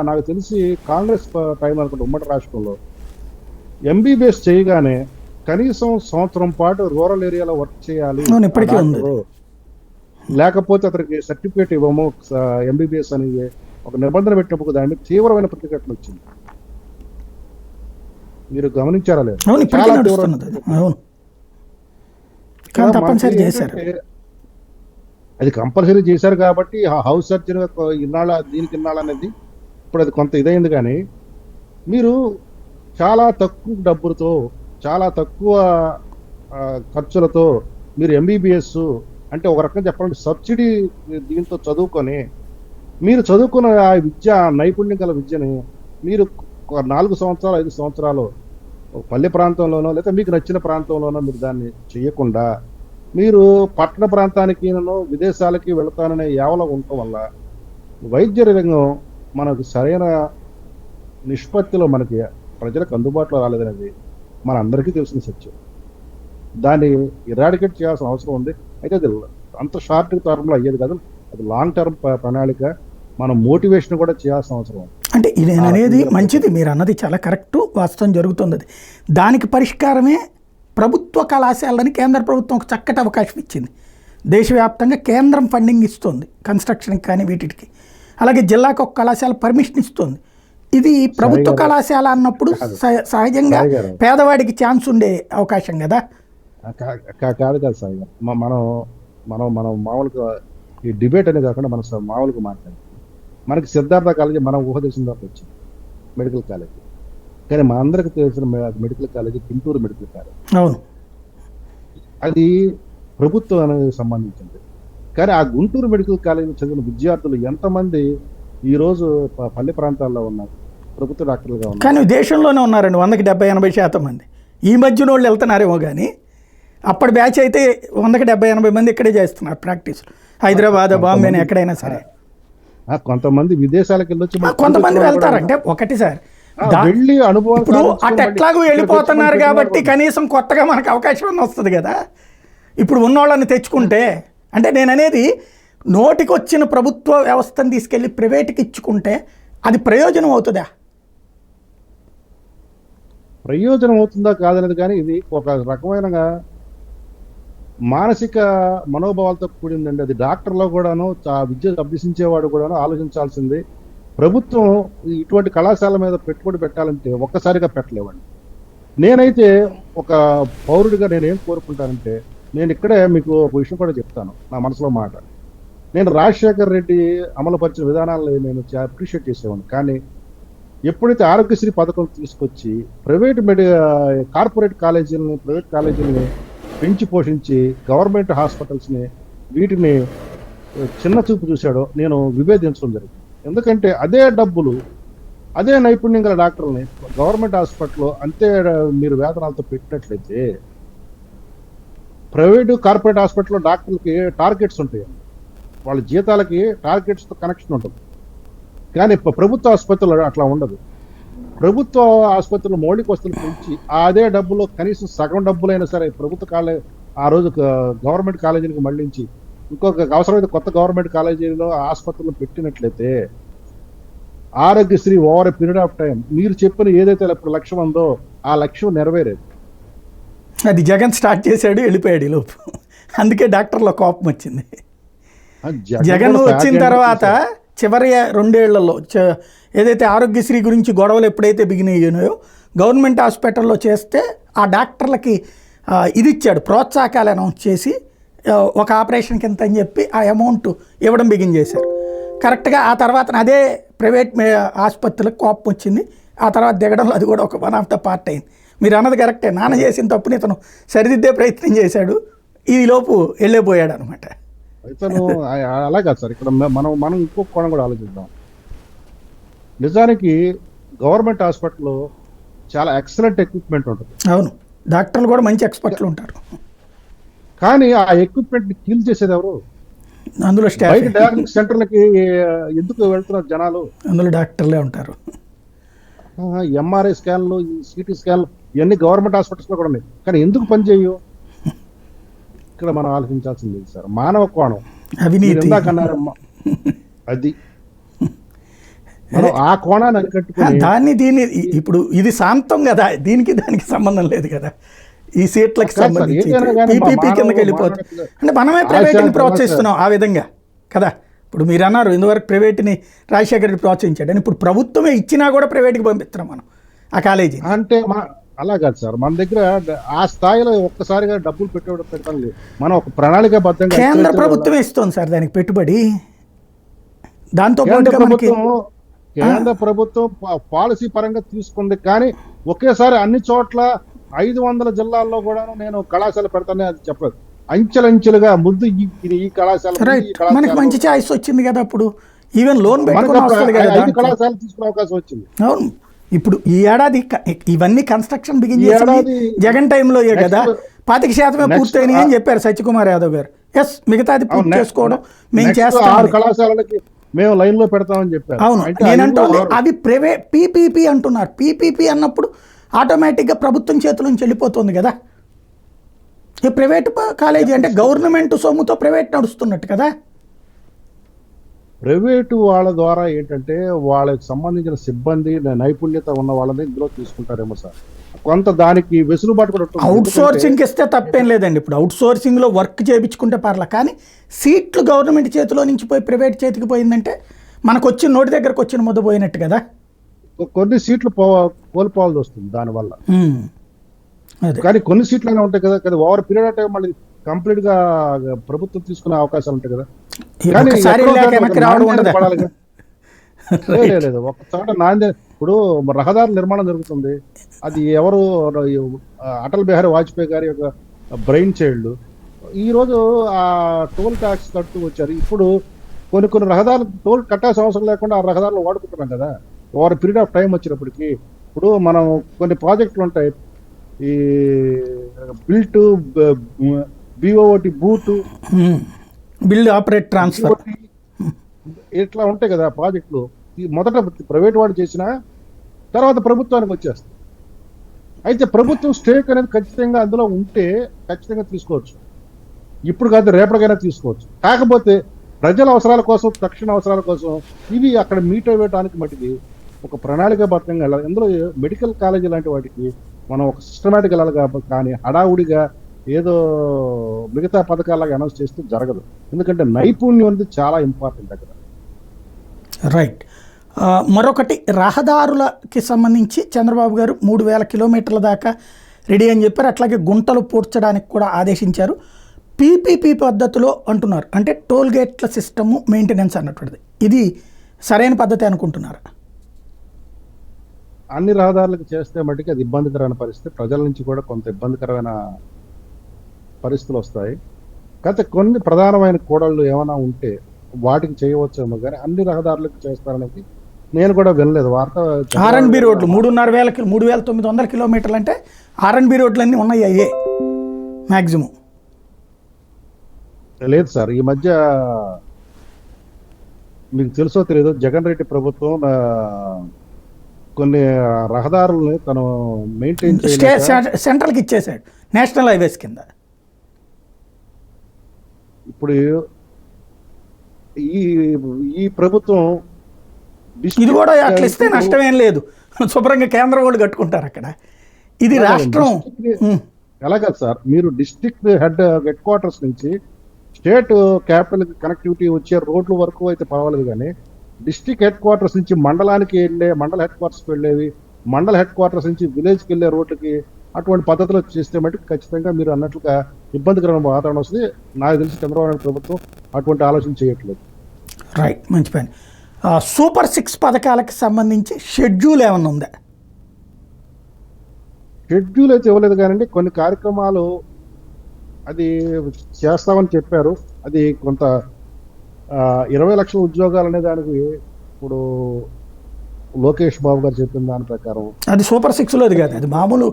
నాకు తెలిసి కాంగ్రెస్ టైం అనుకుంటే ఉమ్మడి రాష్ట్రంలో ఎంబీబీఎస్ చేయగానే కనీసం సంవత్సరం పాటు రూరల్ ఏరియాలో వర్క్ చేయాలి, లేకపోతే అతనికి సర్టిఫికేట్ ఇవ్వము ఎంబీబీఎస్ అని ఒక నిబంధన పెట్టినప్పుడు దాని మీద తీవ్రమైన ప్రతిఘటన వచ్చింది. మీరు గమనించారా లేదు? అది కంపల్సరీ చేశారు కాబట్టి హౌస్ సర్జరీ దీనికి ఇన్నాళ్ళ అనేది ఇప్పుడు అది కొంత ఇదైంది. కానీ మీరు చాలా తక్కువ డబ్బులతో, చాలా తక్కువ ఖర్చులతో మీరు ఎంబీబీఎస్ అంటే ఒక రకంగా చెప్పాలంటే సబ్సిడీ దీంతో చదువుకొని మీరు చదువుకున్న ఆ విద్య, నైపుణ్యం గల విద్యని మీరు 4 సంవత్సరాలు 5 సంవత్సరాలు పల్లె ప్రాంతంలోనో లేదా మీకు నచ్చిన ప్రాంతంలోనో మీరు దాన్ని చేయకుండా మీరు పట్టణ ప్రాంతానికి విదేశాలకి వెళతాననే యావలో ఉండటం వల్ల వైద్య రంగం మనకు సరైన నిష్పత్తిలో మనకి ప్రజలకు అందుబాటులో రాలేదనేది మన అందరికీ తెలిసిన సత్యం. దాన్ని ఇరాడికేట్ చేయాల్సిన అవసరం ఉంది. అయితే అది అంత షార్ట్ టర్మ్లో అయ్యేది కాదు, అది లాంగ్ టర్మ్ ప్రణాళిక. మనం మోటివేషన్ కూడా చేయాల్సిన అవసరం. అంటే నేను అనేది మంచిది, మీరు అన్నది చాలా కరెక్టు, వాస్తవం జరుగుతుంది. అది దానికి పరిష్కారమే ప్రభుత్వ కళాశాలని కేంద్ర ప్రభుత్వం ఒక చక్కటి అవకాశం ఇచ్చింది. దేశవ్యాప్తంగా కేంద్రం ఫండింగ్ ఇస్తుంది కన్స్ట్రక్షన్కి కానీ వీటికి. అలాగే జిల్లాకు ఒక కళాశాల పర్మిషన్ ఇస్తుంది. ఇది ప్రభుత్వ కళాశాల అన్నప్పుడు సహజంగా పేదవాడికి ఛాన్స్ ఉండే అవకాశం కదా. కాదు కాదు సార్, మనం మామూలుగా ఈ డిబేట్ అనేది కాకుండా మనం మామూలుగా మాట్లాడాలి. మనకి సిద్ధార్థ కాలేజీ మనం ఊహ తెలిసిన దాకా వచ్చింది మెడికల్ కాలేజీ. కానీ మా అందరికి తెలిసిన medical college Guntur medical college. అవును, అది ప్రభుత్వం అనేది సంబంధించింది. కానీ ఆ గుంటూరు మెడికల్ కాలేజీలో చదివిన విద్యార్థులు ఎంతమంది ఈ రోజు పల్లె ప్రాంతాల్లో ఉన్నారు, ప్రభుత్వ డాక్టర్లుగా ఉన్నారు. కానీ దేశంలోనే ఉన్నారండి 100కి 70-80% మంది. ఈ మధ్యన వాళ్ళు వెళ్తున్నారేమో కానీ అప్పటి బ్యాచ్ అయితే 100కి 70-80 మంది ఇక్కడే చేస్తున్నారు ప్రాక్టీస్. హైదరాబాద్, బాంబే, ఎక్కడైనా సరే. కొంతమంది విదేశాలకు వెళ్ళొచ్చి కొంతమంది వెళ్తారంటే ఒకటి సార్ వెళ్ళి అనుభవం ఇప్పుడు అటు ఎట్లాగూ వెళ్ళిపోతున్నారు కాబట్టి కనీసం కొత్తగా మనకు అవకాశం వస్తుంది కదా. ఇప్పుడు ఉన్నోళ్ళని తెచ్చుకుంటే అంటే నేను అనేది నోటికి వచ్చిన ప్రభుత్వ వ్యవస్థను తీసుకెళ్ళి ప్రైవేట్కి ఇచ్చుకుంటే అది ప్రయోజనం అవుతుందా? ప్రయోజనం అవుతుందా కాదనేది కానీ ఇది ఒక రకమైన మానసిక మనోభావాలతో కూడిందండి. అది డాక్టర్లో కూడాను, విద్య అభ్యసించేవాడు కూడాను ఆలోచించాల్సింది. ప్రభుత్వం ఇటువంటి కళాశాల మీద పెట్టుబడి పెట్టాలంటే ఒక్కసారిగా పెట్టలేవండి. నేనైతే ఒక పౌరుడిగా నేనేం కోరుకుంటానంటే, నేను ఇక్కడే మీకు ఒక విషయం కూడా చెప్తాను, నా మనసులో మాట. నేను రాజశేఖర్ రెడ్డి అమలుపరిచిన విధానాలను నేను అప్రిషియేట్ చేసేవాడిని. కానీ ఎప్పుడైతే ఆరోగ్యశ్రీ పథకం తీసుకొచ్చి కార్పొరేట్ కాలేజీలని, ప్రైవేట్ కాలేజీలని పెంచి పోషించి గవర్నమెంట్ హాస్పిటల్స్ని వీటిని చిన్న చూపు చూశాడో నేను విభేదించడం జరిగింది. ఎందుకంటే అదే డబ్బులు అదే నైపుణ్యం గల డాక్టర్ని గవర్నమెంట్ హాస్పిటల్లో అంతే మీరు వేతనాలతో పెట్టినట్లయితే, ప్రైవేటు కార్పొరేట్ హాస్పిటల్లో డాక్టర్లకి టార్గెట్స్ ఉంటాయి. వాళ్ళ జీతాలకి టార్గెట్స్తో కనెక్షన్ ఉంటుంది. కానీ ప్రభుత్వ ఆసుపత్రులు అట్లా ఉండదు. ప్రభుత్వ ఆసుపత్రులు మౌలిక వస్తువులు పెంచి అదే డబ్బులో కనీసం సగం డబ్బులైనా సరే ప్రభుత్వ కాలేజ్ ఆ రోజు గవర్నమెంట్ కాలేజీలకు మళ్లించి ఇంకొక అవసరమైతే కొత్త గవర్నమెంట్ కాలేజీలో ఆసుపత్రులు పెట్టినట్లయితే Aarogyasri over a period of time మీరు చెప్పిన ఏదైతే ఇప్పుడు లక్ష్యం ఉందో ఆ లక్ష్యం నెరవేరేది. అది జగన్ స్టార్ట్ చేశాడు, వెళ్ళిపోయాడు ఈ లోపు. అందుకే డాక్టర్లో కోపం వచ్చింది. జగన్ వచ్చిన తర్వాత చివరి 2 ఏళ్లలో ఏదైతే ఆరోగ్యశ్రీ గురించి గొడవలు ఎప్పుడైతే బిగినాయో గవర్నమెంట్ హాస్పిటల్లో చేస్తే ఆ డాక్టర్లకి ఇది ఇచ్చాడు, ప్రోత్సాహకాలు అనౌన్స్ చేసి ఒక ఆపరేషన్కి ఎంత అని చెప్పి ఆ అమౌంట్ ఇవ్వడం బిగిన్ చేశారు. కరెక్ట్గా ఆ తర్వాత అదే ప్రైవేట్ ఆసుపత్రులకు కోపం వచ్చింది. ఆ తర్వాత దిగడంలో అది కూడా ఒక వన్ ఆఫ్ ద పార్ట్ అయింది. మీరు అన్నది కరెక్టే, నాన్న చేసిన తప్పుని ఇతను సరిదిద్దే ప్రయత్నం చేశాడు, ఈ లోపు వెళ్ళిపోయాడు అనమాట. ఇతను అలా కాదు సార్, ఇక్కడ మనం ఇంకొక కోణం కూడా ఆలోచిద్దాం. నిజానికి గవర్నమెంట్ హాస్పిటల్లో చాలా ఎక్సలెంట్ ఎక్విప్మెంట్ ఉంటుంది. అవును, డాక్టర్లు కూడా మంచి ఎక్స్పర్ట్లు ఉంటారు. కానీ ఆ ఎక్విప్మెంట్ ని కీల్ చేసేది ఎవరు? అందులో బయట డయాగ్నోస్టిక్ సెంటర్లకి ఎందుకు వెళ్తున్నారు జనాలు? అందులో డాక్టర్లే ఉంటారు. ఎంఆర్ఐ స్కాన్లు, సిటీ స్కాన్లు ఇవన్నీ గవర్నమెంట్ హాస్పిటల్స్ లో కూడా ఉన్నాయి, కానీ ఎందుకు పనిచేయవు? ఇక్కడ మనం ఆలోచించాల్సింది సార్ మానవ కోణం. అవినీతి అది మనం ఆ కోణాన్ని అరికట్టుకుని దీన్ని ఇప్పుడు ఇది శాంతం కదా, దీనికి దానికి సంబంధం లేదు కదా. ఈ సీట్లకు సంబంధించి పీపీపీ కిందకి వెళ్ళిపోతుంది. అంటే మనమే ప్రైవేట్ని ప్రోత్సహిస్తున్నాం ఆ విధంగా కదా. ఇప్పుడు మీరు అన్నారు ఇందువరకు ప్రైవేట్ని రాజశేఖర రెడ్డి ప్రోత్సహించాడు, ఇప్పుడు ప్రభుత్వమే ఇచ్చినా కూడా ప్రైవేట్కి పంపిస్తున్నాం మనం ఆ కాలేజీ. అంటే అలా కాదు సార్, మన దగ్గర ఆ స్థాయిలో ఒక్కసారిగా డబ్బులు పెట్టడం లేదు. మనం ఒక ప్రణాళికాబద్ధంగా కేంద్ర ప్రభుత్వమే ఇస్తుంది సార్ దానికి పెట్టుబడి. దాంతో కేంద్ర ప్రభుత్వం పాలసీ పరంగా తీసుకుంది, కానీ ఒకేసారి అన్ని చోట్ల 500 జిల్లాల్లో కూడా నేను కళాశాల పెడతానే అది చెప్పదు. అంచెలంచెలుగా ముందు ఈ కళాశాల మనకి మంచి ఛాయిస్ వచ్చింది కదా. అప్పుడు ఈవెన్ లోన్ కళాశాల తీసుకునే అవకాశం వచ్చింది. అవును, ఇప్పుడు ఈ ఏడాది ఇవన్నీ కన్స్ట్రక్షన్ బిగిన్ చేసి జగన్ టైంలో కదా 25% పూర్తయినాయి అని చెప్పారు సత్యకుమార్ యాదవ్ గారు. ఎస్, మిగతాది పూర్తి చేసుకోవడం మేము చేస్తాం. 6 కళాశాలలకి మేము లైన్ లో పెడతామని చెప్పారు. అవును, నేనంటే అవి ప్రైవేట్ పీపీపీ అంటున్నారు. పీపీపీ అన్నప్పుడు ఆటోమేటిక్గా ప్రభుత్వం చేతుల నుంచి వెళ్ళిపోతుంది కదా. ఈ ప్రైవేట్ కాలేజీ అంటే గవర్నమెంట్ సొమ్ముతో ప్రైవేట్ నడుస్తున్నట్టు కదా. ప్రైవేటు వాళ్ళ ద్వారా ఏంటంటే వాళ్ళకి సంబంధించిన సిబ్బంది నైపుణ్యత ఉన్న వాళ్ళని ఇందులో తీసుకుంటారేమో సార్. కొంత దానికి వెసులుబాటు కూడా ఉంటుంది. అవుట్ సోర్సింగ్ ఇస్తే తప్పేం లేదండి. ఇప్పుడు అవుట్ సోర్సింగ్లో వర్క్ చేయించుకుంటే పర్లా, కానీ సీట్లు గవర్నమెంట్ చేతిలో నుంచి పోయి ప్రైవేట్ చేతికి పోయిందంటే మనకు వచ్చిన నోటి దగ్గరకు వచ్చిన ముద్ద పోయినట్టు కదా. కొన్ని సీట్లు కోల్పోవాల్సి వస్తుంది దానివల్ల. కానీ కొన్ని సీట్లు అయినా ఉంటాయి కదా, ఓవర్ పీరియడ్ ఆఫ్ టైం మళ్ళీ కంప్లీట్ గా ప్రభుత్వం తీసుకునే అవకాశాలు ఉంటాయి కదా. లేదు ఒక చోట నాందే ఇప్పుడు రహదారి నిర్మాణం జరుగుతుంది, అది ఎవరు అటల్ బిహారీ వాజ్పేయి గారి యొక్క బ్రెయిన్ చైల్డ్. ఈ రోజు ఆ టోల్ ట్యాక్స్ కడుతూ వచ్చారు. ఇప్పుడు కొన్ని రహదారులు టోల్ కట్టాల్సిన అవసరం లేకుండా ఆ రహదారులు వాడుకుంటున్నాం కదా ఓవర్ పీరియడ్ ఆఫ్ టైం వచ్చినప్పటికీ. ఇప్పుడు మనం కొన్ని ప్రాజెక్టులు ఉంటాయి, ఈ built BOT boot build operate transfer ఇట్లా ఉంటాయి కదా ప్రాజెక్టులు. మొదట ప్రైవేట్ వాడు చేసిన తర్వాత ప్రభుత్వానికి వచ్చేస్తుంది. అయితే ప్రభుత్వం స్టేక్ అనేది ఖచ్చితంగా అందులో ఉంటే ఖచ్చితంగా తీసుకోవచ్చు, ఇప్పుడు కాదు రేపటికైనా తీసుకోవచ్చు. కాకపోతే ప్రజల అవసరాల కోసం, తక్షణ అవసరాల కోసం ఇవి అక్కడ మీట్ అవ్వడానికి మటుకి ఒక ప్రణాళికాబద్ధంగా వెళ్ళాలి. ఇందులో మెడికల్ కాలేజీ లాంటి వాటికి మనం ఒక సిస్టమేటిక్ వెళ్ళాలి కాబట్టి, కానీ హడావుడిగా ఏదో మిగతా పథకాలాగా అనౌన్స్ చేస్తే జరగదు. ఎందుకంటే నైపుణ్యం అనేది చాలా ఇంపార్టెంట్ అక్కడ. రైట్. మరొకటి రహదారులకి సంబంధించి చంద్రబాబు గారు 3000 కిలోమీటర్ల దాకా రెడీ అని చెప్పారు. అట్లాగే గుంటలు పూడ్చడానికి కూడా ఆదేశించారు. పీపీపీ పద్ధతిలో అంటున్నారు, అంటే టోల్ గేట్ల సిస్టము మెయింటెనెన్స్ అన్నటువంటిది. ఇది సరైన పద్ధతి అనుకుంటున్నారా? అన్ని రహదారులకు చేస్తే మటుకు అది ఇబ్బందికరమైన పరిస్థితి, ప్రజల నుంచి కూడా కొంత ఇబ్బందికరమైన పరిస్థితులు వస్తాయి. కాకపోతే కొన్ని ప్రధానమైన కూడళ్ళు ఏమైనా ఉంటే వాటికి చేయవచ్చేమో, కానీ అన్ని రహదారులకు చేస్తారనేది నేను కూడా వినలేదు వార్త. ఆర్ఎన్బి రోడ్లు 3,900 కిలోమీటర్లు అంటే ఆర్ఎన్బి రోడ్లన్నీ ఉన్నాయి అయ్యే మ్యాక్సిమం. లేదు సార్, ఈ మధ్య మీకు తెలుసో తెలియదు, జగన్ రెడ్డి ప్రభుత్వం కొన్ని రహదారుల్ని తను మెయింటైన్ సెంట్రల్కి ఇచ్చేసాడు నేషనల్ హైవేస్ కింద. ఇప్పుడు ఈ ఈ ప్రభుత్వం ఇది కూడా అట్లా ఇస్తే నష్టమేం లేదు, శుభ్రంగా కేంద్రం వాళ్ళు కట్టుకుంటారు అక్కడ. ఇది రాష్ట్రం ఎలాగా సార్, మీరు డిస్ట్రిక్ట్ హెడ్ క్వార్టర్స్ నుంచి స్టేట్ క్యాపిటల్ కనెక్టివిటీ వచ్చే రోడ్ల వరకు అయితే పర్వాలేదు, కానీ డిస్ట్రిక్ట్ హెడ్ క్వార్టర్స్ నుంచి మండలానికి వెళ్ళే, మండల హెడ్ క్వార్టర్స్కి వెళ్ళేవి, మండల హెడ్ క్వార్టర్స్ నుంచి విలేజ్కి వెళ్ళే రోడ్లకి అటువంటి పద్ధతిలో చేస్తే మటుకు ఖచ్చితంగా మీరు అన్నట్లుగా ఇబ్బందికరమైన వాతావరణం వస్తుంది. నాకు తెలిసి చంద్రబాబు నాయుడు ప్రభుత్వం అటువంటి ఆలోచన చేయట్లేదు. రైట్, మంచి పని. సూపర్ 6 పథకాలకు సంబంధించి షెడ్యూల్ ఏమన్నా ఉందా? షెడ్యూల్ అయితే ఇవ్వలేదు, కానీ కొన్ని కార్యక్రమాలు అది చేస్తామని చెప్పారు. అది కొంత 20 లక్షల ఉద్యోగాలు అనే దానికి ఇప్పుడు లోకేష్ బాబు గారు చెప్పిన దాని ప్రకారం అది సూపర్ 6లోది కాదు, అది మామూలు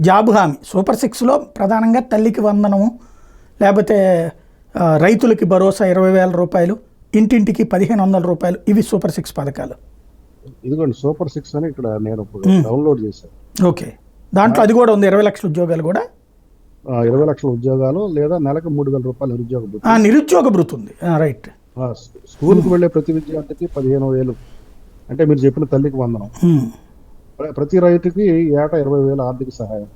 జాబ్ హామీ. సూపర్ 6లో ప్రధానంగా తల్లికి వందనము, లేకపోతే రైతులకి భరోసా 20,000 రూపాయలు, ఇంటింటికి 1,500 రూపాయలు, ఇవి సూపర్ 6 పథకాలు. ఇదిగోండి సూపర్ 6 అని ఇక్కడ నేను డౌన్లోడ్ చేశాను. ఓకే, దాంట్లో అది కూడా ఉంది, 20 లక్షల ఉద్యోగాలు కూడా. 20 లక్షల ఉద్యోగాలు లేదా నెలకు 3,000 రూపాయలు నిరుద్యోగ భృతి ఉంది. రైట్. స్కూల్కి వెళ్ళే ప్రతి విద్యార్థికి 15,000, అంటే మీరు చెప్పిన తల్లికి వందనం. ప్రతి రైతుకి ఏటా 20,000 ఆర్థిక సహాయం.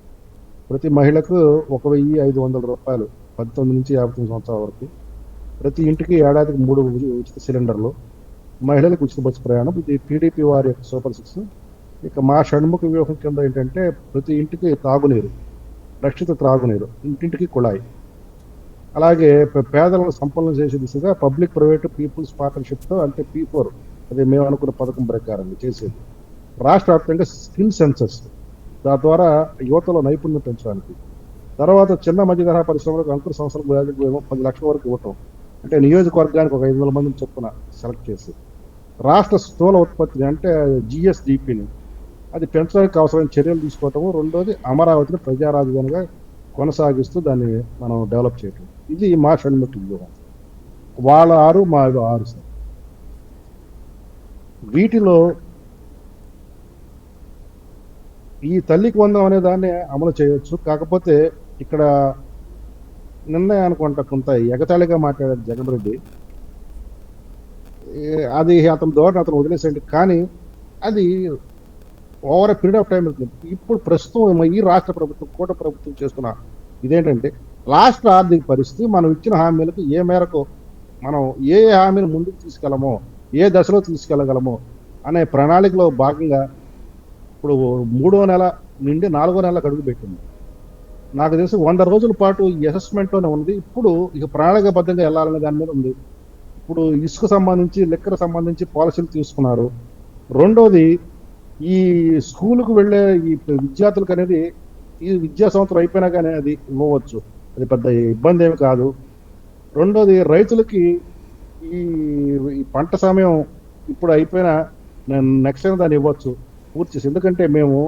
ప్రతి మహిళకు 1,500 రూపాయలు 19 నుంచి 59 సంవత్సరాల వరకు. ప్రతి ఇంటికి ఏడాదికి 3 ఉచిత సిలిండర్లు. మహిళలకు ఉచిత బస్సు ప్రయాణం. ఇది టీడీపీ వారి యొక్క సూపర్ 6. ఇక మా షణ్ముఖ వ్యూహం కింద ఏంటంటే ప్రతి ఇంటికి తాగునీరు, రక్షిత త్రాగునీరు, ఇంటింటికి కుళాయి. అలాగే పేదలను సంపన్నం చేసే దిశగా పబ్లిక్ ప్రైవేట్ పీపుల్స్ పార్ట్నర్షిప్తో, అంటే P4, అది మేము అనుకున్న పథకం ప్రకారం చేసేది. రాష్ట్ర వ్యాప్తంగా స్కిల్ సెన్సస్, దాని ద్వారా యువతలో నైపుణ్యం పెంచడానికి. తర్వాత చిన్న మధ్య తరహా పరిశ్రమలకు అంకుర సంస్థలకు 10 లక్షల వరకు ఇవ్వటం, అంటే నియోజకవర్గానికి ఒక 500 మందిని చొప్పున సెలెక్ట్ చేసి. రాష్ట్ర స్థూల ఉత్పత్తిని, అంటే GSDPని అది పెంచడానికి అవసరమైన చర్యలు తీసుకోవటము. రెండోది అమరావతిని ప్రజా రాజధానిగా కొనసాగిస్తూ దాన్ని మనం డెవలప్ చేయటం. ఇది మా షణ్ముఖ వ్యూహం. వాళ్ళ 6, మా 6 సార్. వీటిలో ఈ తల్లికి వందనం అనే దాన్ని అమలు చేయవచ్చు. కాకపోతే ఇక్కడ నిన్నే అనుకుంటా కొంత ఎగతాళిగా మాట్లాడారు జగన్ రెడ్డి. అది అతని ధోరణి అతను వదిలేసేయండి, కానీ అది over a period of time అవుతుంది. ఇప్పుడు ప్రస్తుతం ఈ రాష్ట్ర ప్రభుత్వం, కూటమి ప్రభుత్వం చేస్తున్న ఇదేంటంటే రాష్ట్ర ఆర్థిక పరిస్థితి, మనం ఇచ్చిన హామీలకు ఏ మేరకు మనం ఏ హామీని ముందుకు తీసుకెళ్ళమో, ఏ దశలో తీసుకెళ్ళగలమో అనే ప్రణాళికలో భాగంగా ఇప్పుడు 3వ నెల నుండి 4వ నెలకు అడుగు పెట్టింది. నాకు తెలిసి 100 రోజుల పాటు ఈ అసెస్మెంట్లోనే ఉంది. ఇప్పుడు ఇక ప్రణాళికాబద్ధంగా వెళ్ళాలనే దాని మీద ఉంది. ఇప్పుడు ఇసుక సంబంధించి, లిక్కర్ సంబంధించి పాలసీలు తీసుకున్నారు. రెండోది, ఈ స్కూల్కు వెళ్ళే ఈ విద్యార్థులకు అనేది ఈ విద్యా సంవత్సరం అయిపోయినా కానీ అది ఇవ్వవచ్చు, అది పెద్ద ఇబ్బంది ఏమి కాదు. రెండోది, రైతులకి ఈ పంట సమయం ఇప్పుడు అయిపోయినా నెక్స్ట్ టైం దాన్ని ఇవ్వచ్చు పూర్తి చేసి. ఎందుకంటే మేము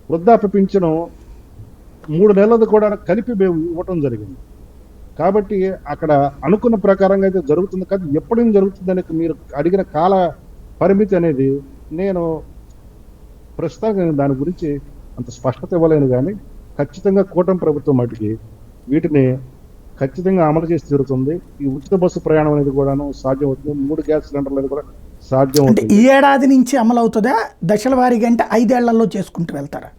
వృద్ధాప్య పింఛను 3 నెలలది కూడా కలిపి మేము ఇవ్వటం జరిగింది. కాబట్టి అక్కడ అనుకున్న ప్రకారంగా అయితే జరుగుతుంది. కానీ ఎప్పుడేం జరుగుతుంది అనేది మీరు అడిగిన కాల పరిమితి అనేది నేను ప్రస్తుతానికి దాని గురించి అంత స్పష్టత ఇవ్వలేను, కానీ ఖచ్చితంగా కూటమి ప్రభుత్వం మటుకి వీటిని ఖచ్చితంగా అమలు చేసి తీరుతుంది. ఈ ఉచిత బస్సు ప్రయాణం అనేది కూడాను సాధ్యం అవుతుంది. 3 గ్యాస్ సిలిండర్లు అనేది కూడా సాధ్యం అవుతుంది. ఈ ఏడాది నుంచి అమలు అవుతుందా, దశల వారీగా అంటే 5 ఏళ్లలో చేసుకుంటూ వెళ్తారా?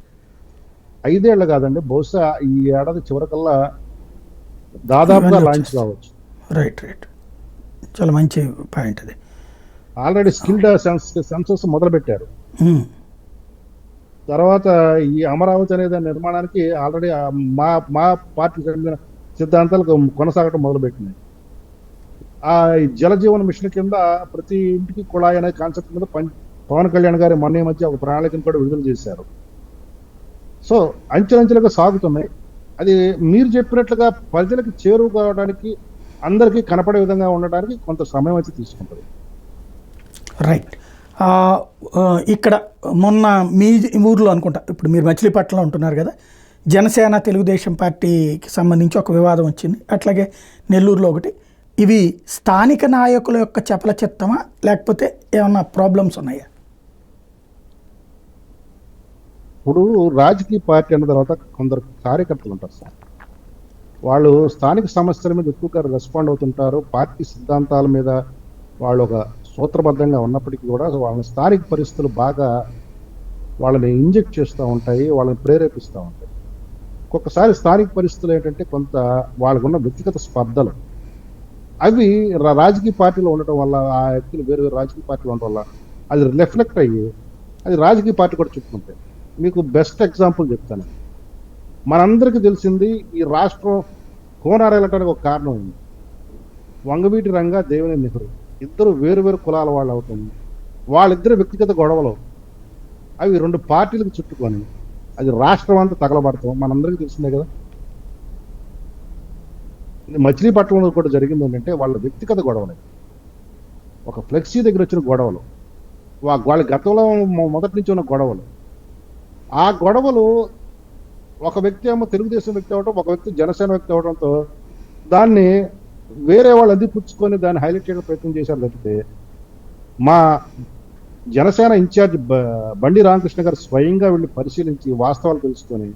5 ఏళ్ళు కాదండి, బహుశా ఈ ఏడాది చివరికల్లా దాదాపుగా లాంచ్ కావచ్చు. రైట్, చాలా మంచి పాయింట్ అది. ఆల్రెడీ స్కిల్డ్ సెన్సస్ మొదలు పెట్టారు. తర్వాత ఈ అమరావతి అనే దాని నిర్మాణానికి ఆల్రెడీ మా పార్టీ చెందిన సిద్ధాంతాలకు కొనసాగటం మొదలుపెట్టినాయి. ఆ జలజీవన మిషన్ కింద ప్రతి ఇంటికి కుళాయి అనే కాన్సెప్ట్ మీద పవన్ కళ్యాణ్ గారి మొన్న మధ్య ఒక ప్రణాళికను కూడా విడుదల చేశారు. సో అంచెలంచెలుగా సాగుతున్నాయి. అది మీరు చెప్పినట్లుగా ప్రజలకు చేరువ కావడానికి, అందరికీ కనపడే విధంగా ఉండడానికి కొంత సమయం అయితే తీసుకుంటుంది. రైట్. ఆ, ఆ, ఇక్కడ మొన్న మీ ఊర్లో అనుకుంటా, ఇప్పుడు మీరు మచిలీపట్నంలో ఉంటున్నారు కదా, జనసేన తెలుగుదేశం పార్టీకి సంబంధించి ఒక వివాదం వచ్చింది, అట్లాగే నెల్లూరులో ఒకటి. ఇవి స్థానిక నాయకుల యొక్క చపల చిత్తమా, లేకపోతే ఏమన్నా ప్రాబ్లమ్స్ ఉన్నాయా? ఇప్పుడు రాజకీయ పార్టీ అన్న తర్వాత కొందరు కార్యకర్తలు ఉంటారు సార్. వాళ్ళు స్థానిక సమస్యల మీద ఎక్కువగా రెస్పాండ్ అవుతుంటారు. పార్టీ సిద్ధాంతాల మీద వాళ్ళు ఒక సూత్రబద్ధంగా ఉన్నప్పటికీ కూడా వాళ్ళని స్థానిక పరిస్థితులు బాగా వాళ్ళని ఇంజెక్ట్ చేస్తూ ఉంటాయి, వాళ్ళని ప్రేరేపిస్తూ ఉంటాయి. ఒక్కొక్కసారి స్థానిక పరిస్థితులు ఏంటంటే కొంత వాళ్ళకున్న వ్యక్తిగత స్పర్ధలు అవి రాజకీయ పార్టీలో ఉండటం వల్ల, ఆ వ్యక్తులు వేరు వేరు రాజకీయ పార్టీలో ఉండటం వల్ల అది రిఫ్లెక్ట్ అయ్యి అది రాజకీయ పార్టీ కూడా చుట్టుకుంటాయి. మీకు బెస్ట్ ఎగ్జాంపుల్ చెప్తాను. మనందరికీ తెలిసింది, ఈ రాష్ట్రం కోనారెళ్ళటానికి ఒక కారణం ఉంది. వంగవీటి రంగా, దేవినేని నెహ్రూ ఇద్దరు వేరు వేరు కులాల వాళ్ళు అవుతుంది. వాళ్ళిద్దరు వ్యక్తిగత గొడవలు అవి రెండు పార్టీలకు చుట్టుకొని అది రాష్ట్రం అంతా తగలబడతాం మనందరికీ తెలిసిందే కదా. మచిలీపట్నంలో కూడా జరిగింది ఏంటంటే వాళ్ళ వ్యక్తిగత గొడవలు, ఒక ఫ్లెక్సీ దగ్గర వచ్చిన గొడవలు, వాళ్ళ గతంలో మొదటి నుంచి ఉన్న గొడవలు. ఆ గొడవలు ఒక వ్యక్తి ఏమో తెలుగుదేశం వ్యక్తి అవడం, ఒక వ్యక్తి జనసేన వ్యక్తి అవడంతో దాన్ని వేరే వాళ్ళు అందిపుచ్చుకొని దాన్ని హైలైట్ చేయడం ప్రయత్నం చేశారు తప్పితే, మా జనసేన ఇన్ఛార్జ్ బండి రామకృష్ణ గారు స్వయంగా వెళ్ళి పరిశీలించి వాస్తవాలు తెలుసుకొని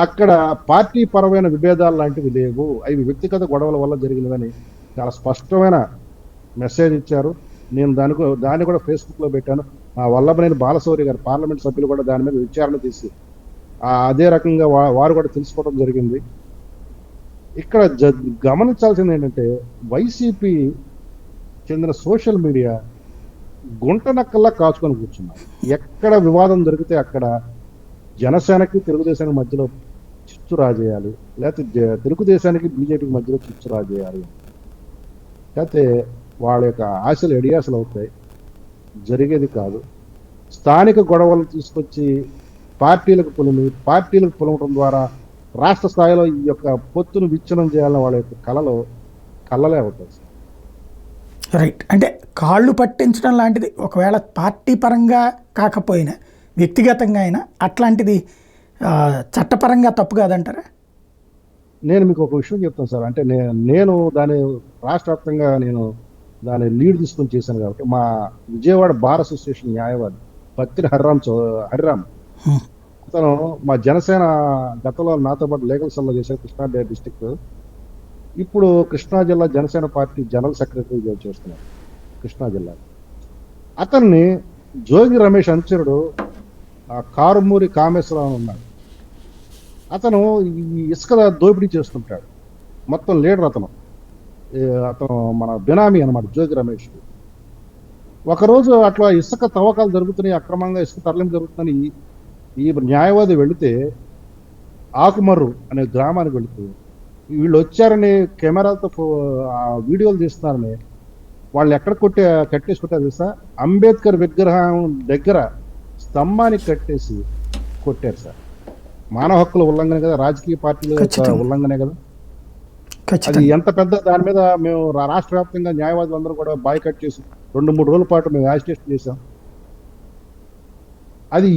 అక్కడ పార్టీ పరమైన విభేదాలు లాంటివి లేవు, అవి వ్యక్తిగత గొడవల వల్ల జరిగినవని చాలా స్పష్టమైన మెసేజ్ ఇచ్చారు. నేను దాన్ని కూడా ఫేస్బుక్లో పెట్టాను. మా వల్లభనేని బాలశౌరి గారు పార్లమెంట్ సభ్యులు కూడా దాని మీద విచారణ తీసి అదే రకంగా వారు కూడా తెలుసుకోవడం జరిగింది. ఇక్కడ గమనించాల్సింది ఏంటంటే, వైసీపీ చెందిన సోషల్ మీడియా గుంట నక్కల్లా కాచుకొని కూర్చున్నారు. ఎక్కడ వివాదం జరిగితే అక్కడ జనసేనకి తెలుగుదేశానికి మధ్యలో చిచ్చు రాజేయాలి, లేకపోతే తెలుగుదేశానికి బీజేపీకి మధ్యలో చిచ్చు రాజేయాలి, లేకపోతే వాళ్ళ యొక్క ఆశలు ఎడియాసలు అవుతాయి. జరిగేది కాదు. స్థానిక గొడవలు తీసుకొచ్చి పార్టీలకు పులమటం ద్వారా రాష్ట్ర స్థాయిలో ఈ యొక్క పొత్తును విచ్ఛిన్నం చేయాలని వాళ్ళ యొక్క కళ్ళలే అవుతాయి. రైట్. అంటే కాళ్ళు పట్టించడం లాంటిది ఒకవేళ పార్టీ పరంగా కాకపోయినా వ్యక్తిగతంగా అయినా అట్లాంటిది చట్టపరంగా తప్పు కాదంటారా? నేను మీకు ఒక విషయం చెప్తాను సార్. అంటే నేను దాని రాష్ట్ర వ్యాప్తంగా నేను దాని లీడ్ తీసుకొని చేశాను కాబట్టి, మా విజయవాడ బార్ అసోసియేషన్ న్యాయవాది పత్తిరి హరిరామ్ అతను మా జనసేన గతంలో నాతో పాటు లీగల్ సెల్లో చేశారు కృష్ణా డిస్టిక్. ఇప్పుడు కృష్ణా జిల్లా జనసేన పార్టీ జనరల్ సెక్రటరీ చేస్తున్నారు కృష్ణా జిల్లా. అతన్ని జోగి రమేష్ అనుచరుడు కారుమూరి కామేశ్వరరావు ఉన్నాడు. అతను ఈ ఇసుక దోపిడీ చేస్తుంటాడు, మొత్తం లీడర్ అతను మన బినామీ అనమాట జోగి రమేష్. ఒకరోజు అట్లా ఇసుక తవ్వకాలు జరుగుతున్నాయి, అక్రమంగా ఇసుక తరలింపు జరుగుతుందని ఈ న్యాయవాది వెళితే, ఆకుమర్రు అనే గ్రామానికి వెళితే వీళ్ళు వచ్చారని కెమెరాలతో వీడియోలు తీస్తున్నారని వాళ్ళు ఎక్కడ కట్టేసి కొట్టారు తెలుసా? అంబేద్కర్ విగ్రహం దగ్గర స్తంభానికి కట్టేసి కొట్టారు సార్. మానవ హక్కుల ఉల్లంఘన కదా, రాజకీయ పార్టీల ఉల్లంఘనే కదా. అది ఎంత పెద్ద, దాని మీద మేము రాష్ట్ర వ్యాప్తంగా న్యాయవాదులందరూ కూడా బాయ్కట్ చేసి 2-3 రోజుల పాటు మేము యాజిటేషన్ చేశాం. అది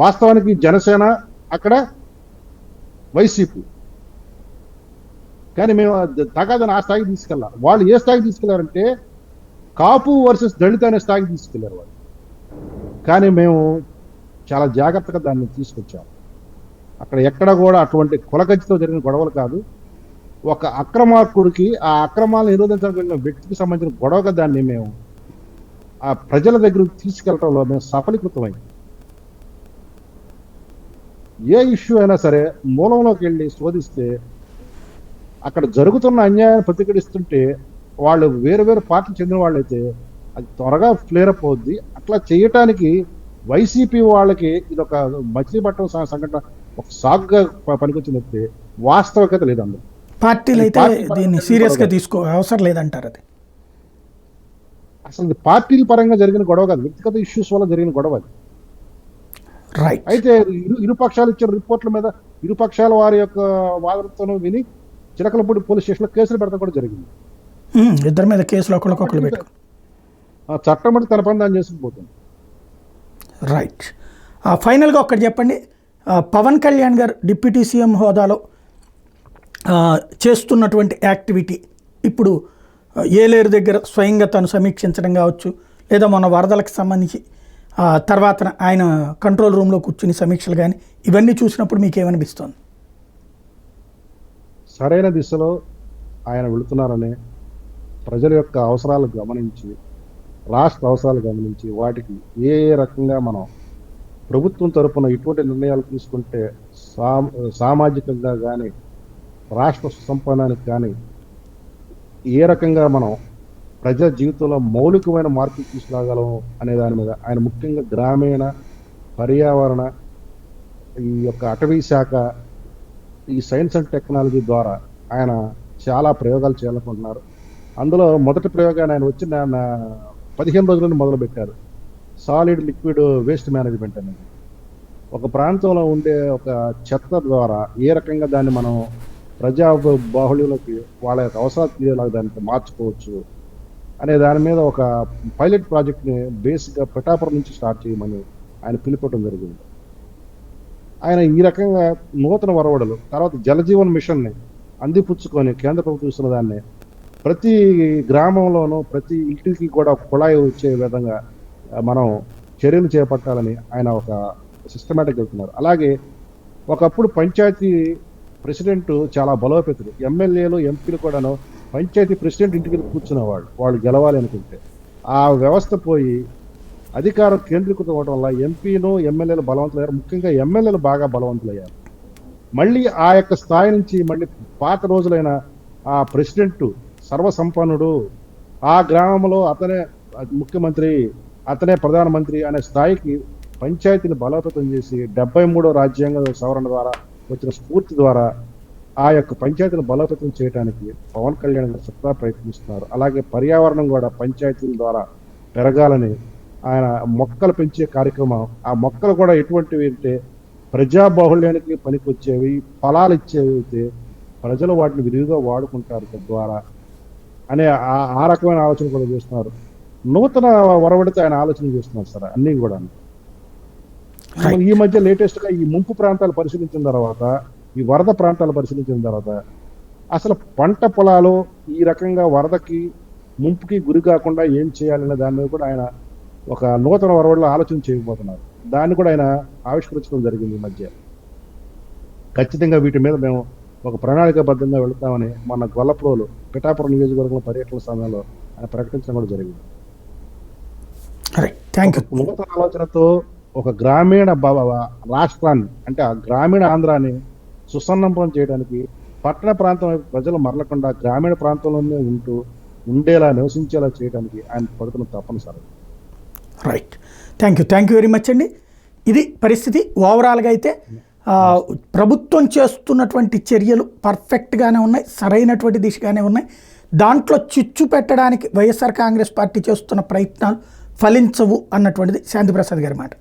వాస్తవానికి జనసేన, అక్కడ వైసీపీ, కానీ మేము తగాదని ఆ స్థాయికి తీసుకెళ్ళాం. వాళ్ళు ఏ స్థాయికి తీసుకెళ్లారంటే కాపు వర్సెస్ దళిత అనే స్థాయికి తీసుకెళ్లారు వాళ్ళు. కానీ మేము చాలా జాగ్రత్తగా దాన్ని తీసుకొచ్చాం. అక్కడ ఎక్కడ కూడా అటువంటి కులగజ్జితో జరిగిన గొడవలు కాదు. ఒక అక్రమార్కుడికి ఆ అక్రమాలను నిరోధించడం వ్యక్తికి సంబంధించిన గొడవగా దాన్ని మేము ఆ ప్రజల దగ్గరకు తీసుకెళ్లడంలో మేము సఫలీకృతమైంది. ఏ ఇష్యూ అయినా సరే మూలంలోకి వెళ్ళి శోధిస్తే అక్కడ జరుగుతున్న అన్యాయాన్ని ప్రతిఘటిస్తుంటే వాళ్ళు వేరు వేరు పార్టీలు చెందిన వాళ్ళైతే అది త్వరగా ఫ్లేరప్ అవుద్ది. అట్లా చేయటానికి వైసీపీ వాళ్ళకి ఇది ఒక మచిలీపట్నం సంఘటన ఒక సాగుగా పనికొచ్చినట్టే, వాస్తవికత లేదు. అందరూ పార్టీలు అయితే దీన్ని సీరియస్గా తీసుకో అవసరం లేదంటారు. అది అసలు పార్టీల పరంగా జరిగిన గొడవ కాదు, వ్యక్తిగత ఇష్యూస్ వల్ల జరిగిన గొడవ అది. రైట్. అయితే ఇరుపక్షాలు ఇచ్చిన రిపోర్ట్ల మీద ఇరుపక్షాల వారి యొక్క వాదనతో విని చిలకలపూడి పోలీస్ స్టేషన్లో కేసులు పెడతాం కూడా జరిగింది. ఇద్దరి మీద కేసులు ఒకరికొకరు పెట్టుకో. ఆ చట్టం అంటే తన పని దాన్ని చేసుకుపోతుంది. రైట్. ఫైనల్గా ఒక్కటి చెప్పండి, పవన్ కళ్యాణ్ గారు డిప్యూటీ సీఎం హోదాలో చేస్తున్నటువంటి యాక్టివిటీ ఇప్పుడు ఏలేరు దగ్గర స్వయంగా తను సమీక్షించడం కావచ్చు, లేదా మన వరదలకు సంబంధించి తర్వాత ఆయన కంట్రోల్ రూమ్లో కూర్చుని సమీక్షలు కానీ ఇవన్నీ చూసినప్పుడు మీకు ఏమనిపిస్తుంది? సరైన దిశలో ఆయన వెళుతున్నారని ప్రజల యొక్క అవసరాలు గమనించి, రాష్ట్ర అవసరాలు గమనించి, వాటికి ఏ రకంగా మనం ప్రభుత్వం తరపున ఇటువంటి నిర్ణయాలు తీసుకుంటే సామాజికంగా కానీ రాష్ట్ర సుసంపన్నానికి కానీ ఏ రకంగా మనం ప్రజా జీవితంలో మౌలికమైన మార్పులు తీసుకురాగలం అనే దాని మీద ఆయన ముఖ్యంగా గ్రామీణ పర్యావరణ, ఈ యొక్క అటవీ శాఖ, ఈ సైన్స్ అండ్ టెక్నాలజీ ద్వారా ఆయన చాలా ప్రయోగాలు చేయాలనుకుంటున్నారు. అందులో మొదటి ప్రయోగాన్ని ఆయన వచ్చిన 15 రోజులను మొదలుపెట్టారు. సాలిడ్ లిక్విడ్ వేస్ట్ మేనేజ్మెంట్ అనేది. ఒక ప్రాంతంలో ఉండే ఒక చెత్త ద్వారా ఏ రకంగా దాన్ని మనం ప్రజా బాహుళ్యంలోకి వాళ్ళ యొక్క అవసరాలు తీరేలాగా దానికి మార్చుకోవచ్చు అనే దాని మీద ఒక పైలట్ ప్రాజెక్ట్ని బేసిక్గా పిఠాపురం నుంచి స్టార్ట్ చేయమని ఆయన పిలుపటం జరిగింది. ఆయన ఈ రకంగా నూతన వరవడలు, తర్వాత జలజీవన్ మిషన్ని అందిపుచ్చుకొని కేంద్ర ప్రభుత్వం ఇస్తున్న దాన్ని ప్రతి గ్రామంలోనూ ప్రతి ఇంటికి కూడా కుళాయి వచ్చే విధంగా మనం చర్యలు చేపట్టాలని ఆయన ఒక సిస్టమేటిక్ వెళ్తున్నారు. అలాగే ఒకప్పుడు పంచాయతీ ప్రెసిడెంట్ చాలా బలోపేతుడు, ఎమ్మెల్యేలు ఎంపీలు కూడాను పంచాయతీ ప్రెసిడెంట్ ఇంటికి కూర్చునేవాళ్ళు వాళ్ళు గెలవాలి అనుకుంటే. ఆ వ్యవస్థ పోయి అధికారం కేంద్రీకృతం అవ్వడం వల్ల ఎంపీలు ఎమ్మెల్యేలు బలవంతులయ్యారు. ముఖ్యంగా ఎమ్మెల్యేలు బాగా బలవంతులయ్యారు. మళ్ళీ ఆ యొక్క స్థాయి నుంచి మళ్ళీ పాత రోజులైన ఆ ప్రెసిడెంట్ సర్వసంపన్నుడు, ఆ గ్రామంలో అతనే ముఖ్యమంత్రి, అతనే ప్రధానమంత్రి అనే స్థాయికి పంచాయతీని బలోపేతం చేసి 73వ రాజ్యాంగ సవరణ ద్వారా వచ్చిన స్ఫూర్తి ద్వారా ఆ యొక్క పంచాయతీని బలోపేతం చేయడానికి పవన్ కళ్యాణ్ గారు సత్తా ప్రయత్నిస్తున్నారు. అలాగే పర్యావరణం కూడా పంచాయతీల ద్వారా పెరగాలని ఆయన మొక్కలు పెంచే కార్యక్రమం, ఆ మొక్కలు కూడా ఎటువంటివి అంటే ప్రజా బాహుళ్యానికి పనికొచ్చేవి, ఫలాలు ఇచ్చేవి అయితే ప్రజలు వాటిని విరివిగా వాడుకుంటారు తద్వారా అనే ఆ రకమైన ఆలోచన కూడా చేస్తున్నారు. నూతన వరవడితో ఆయన ఆలోచన చేస్తున్నారు సార్ అన్నీ కూడా. ఈ మధ్య లేటెస్ట్ గా ఈ ముంపు ప్రాంతాలు పరిశీలించిన తర్వాత, ఈ వరద ప్రాంతాలు పరిశీలించిన తర్వాత అసలు పంట పొలాలు ఈ రకంగా వరదకి ముంపుకి గురి కాకుండా ఏం చేయాలనే దాని మీద కూడా ఆయన ఒక నూతన వరవడిలో ఆలోచన చేయబోతున్నారు. దాన్ని కూడా ఆయన ఆవిష్కరించడం జరిగింది ఈ మధ్య. ఖచ్చితంగా వీటి మీద మేము ఒక ప్రణాళికాబద్ధంగా వెళుతామని మన గొల్లప్రోలు పిఠాపురం నియోజకవర్గంలో పర్యటన సమయంలో ఆయన ప్రకటించడం కూడా జరిగింది. నూతన ఆలోచనతో ఒక గ్రామీణ రాష్ట్రాన్ని, అంటే ఆ గ్రామీణ ఆంధ్రాన్ని సుసన్నతం చేయడానికి పట్టణ ప్రాంతం వైపు ప్రజలు మరలకుండా గ్రామీణ ప్రాంతంలోనే ఉండేలా నివసించేలా చేయడానికి ఆయన పడుతున్న తప్పనిసరి. Right. Thank you very much అండి. ఇది పరిస్థితి. ఓవరాల్గా అయితే ప్రభుత్వం చేస్తున్నటువంటి చర్యలు పర్ఫెక్ట్గానే ఉన్నాయి, సరైనటువంటి దిశగానే ఉన్నాయి. దాంట్లో చిచ్చు పెట్టడానికి వైఎస్ఆర్ కాంగ్రెస్ పార్టీ చేస్తున్న ప్రయత్నాలు ఫలించవు అన్నటువంటిది శాంతిప్రసాద్ గారి మాట.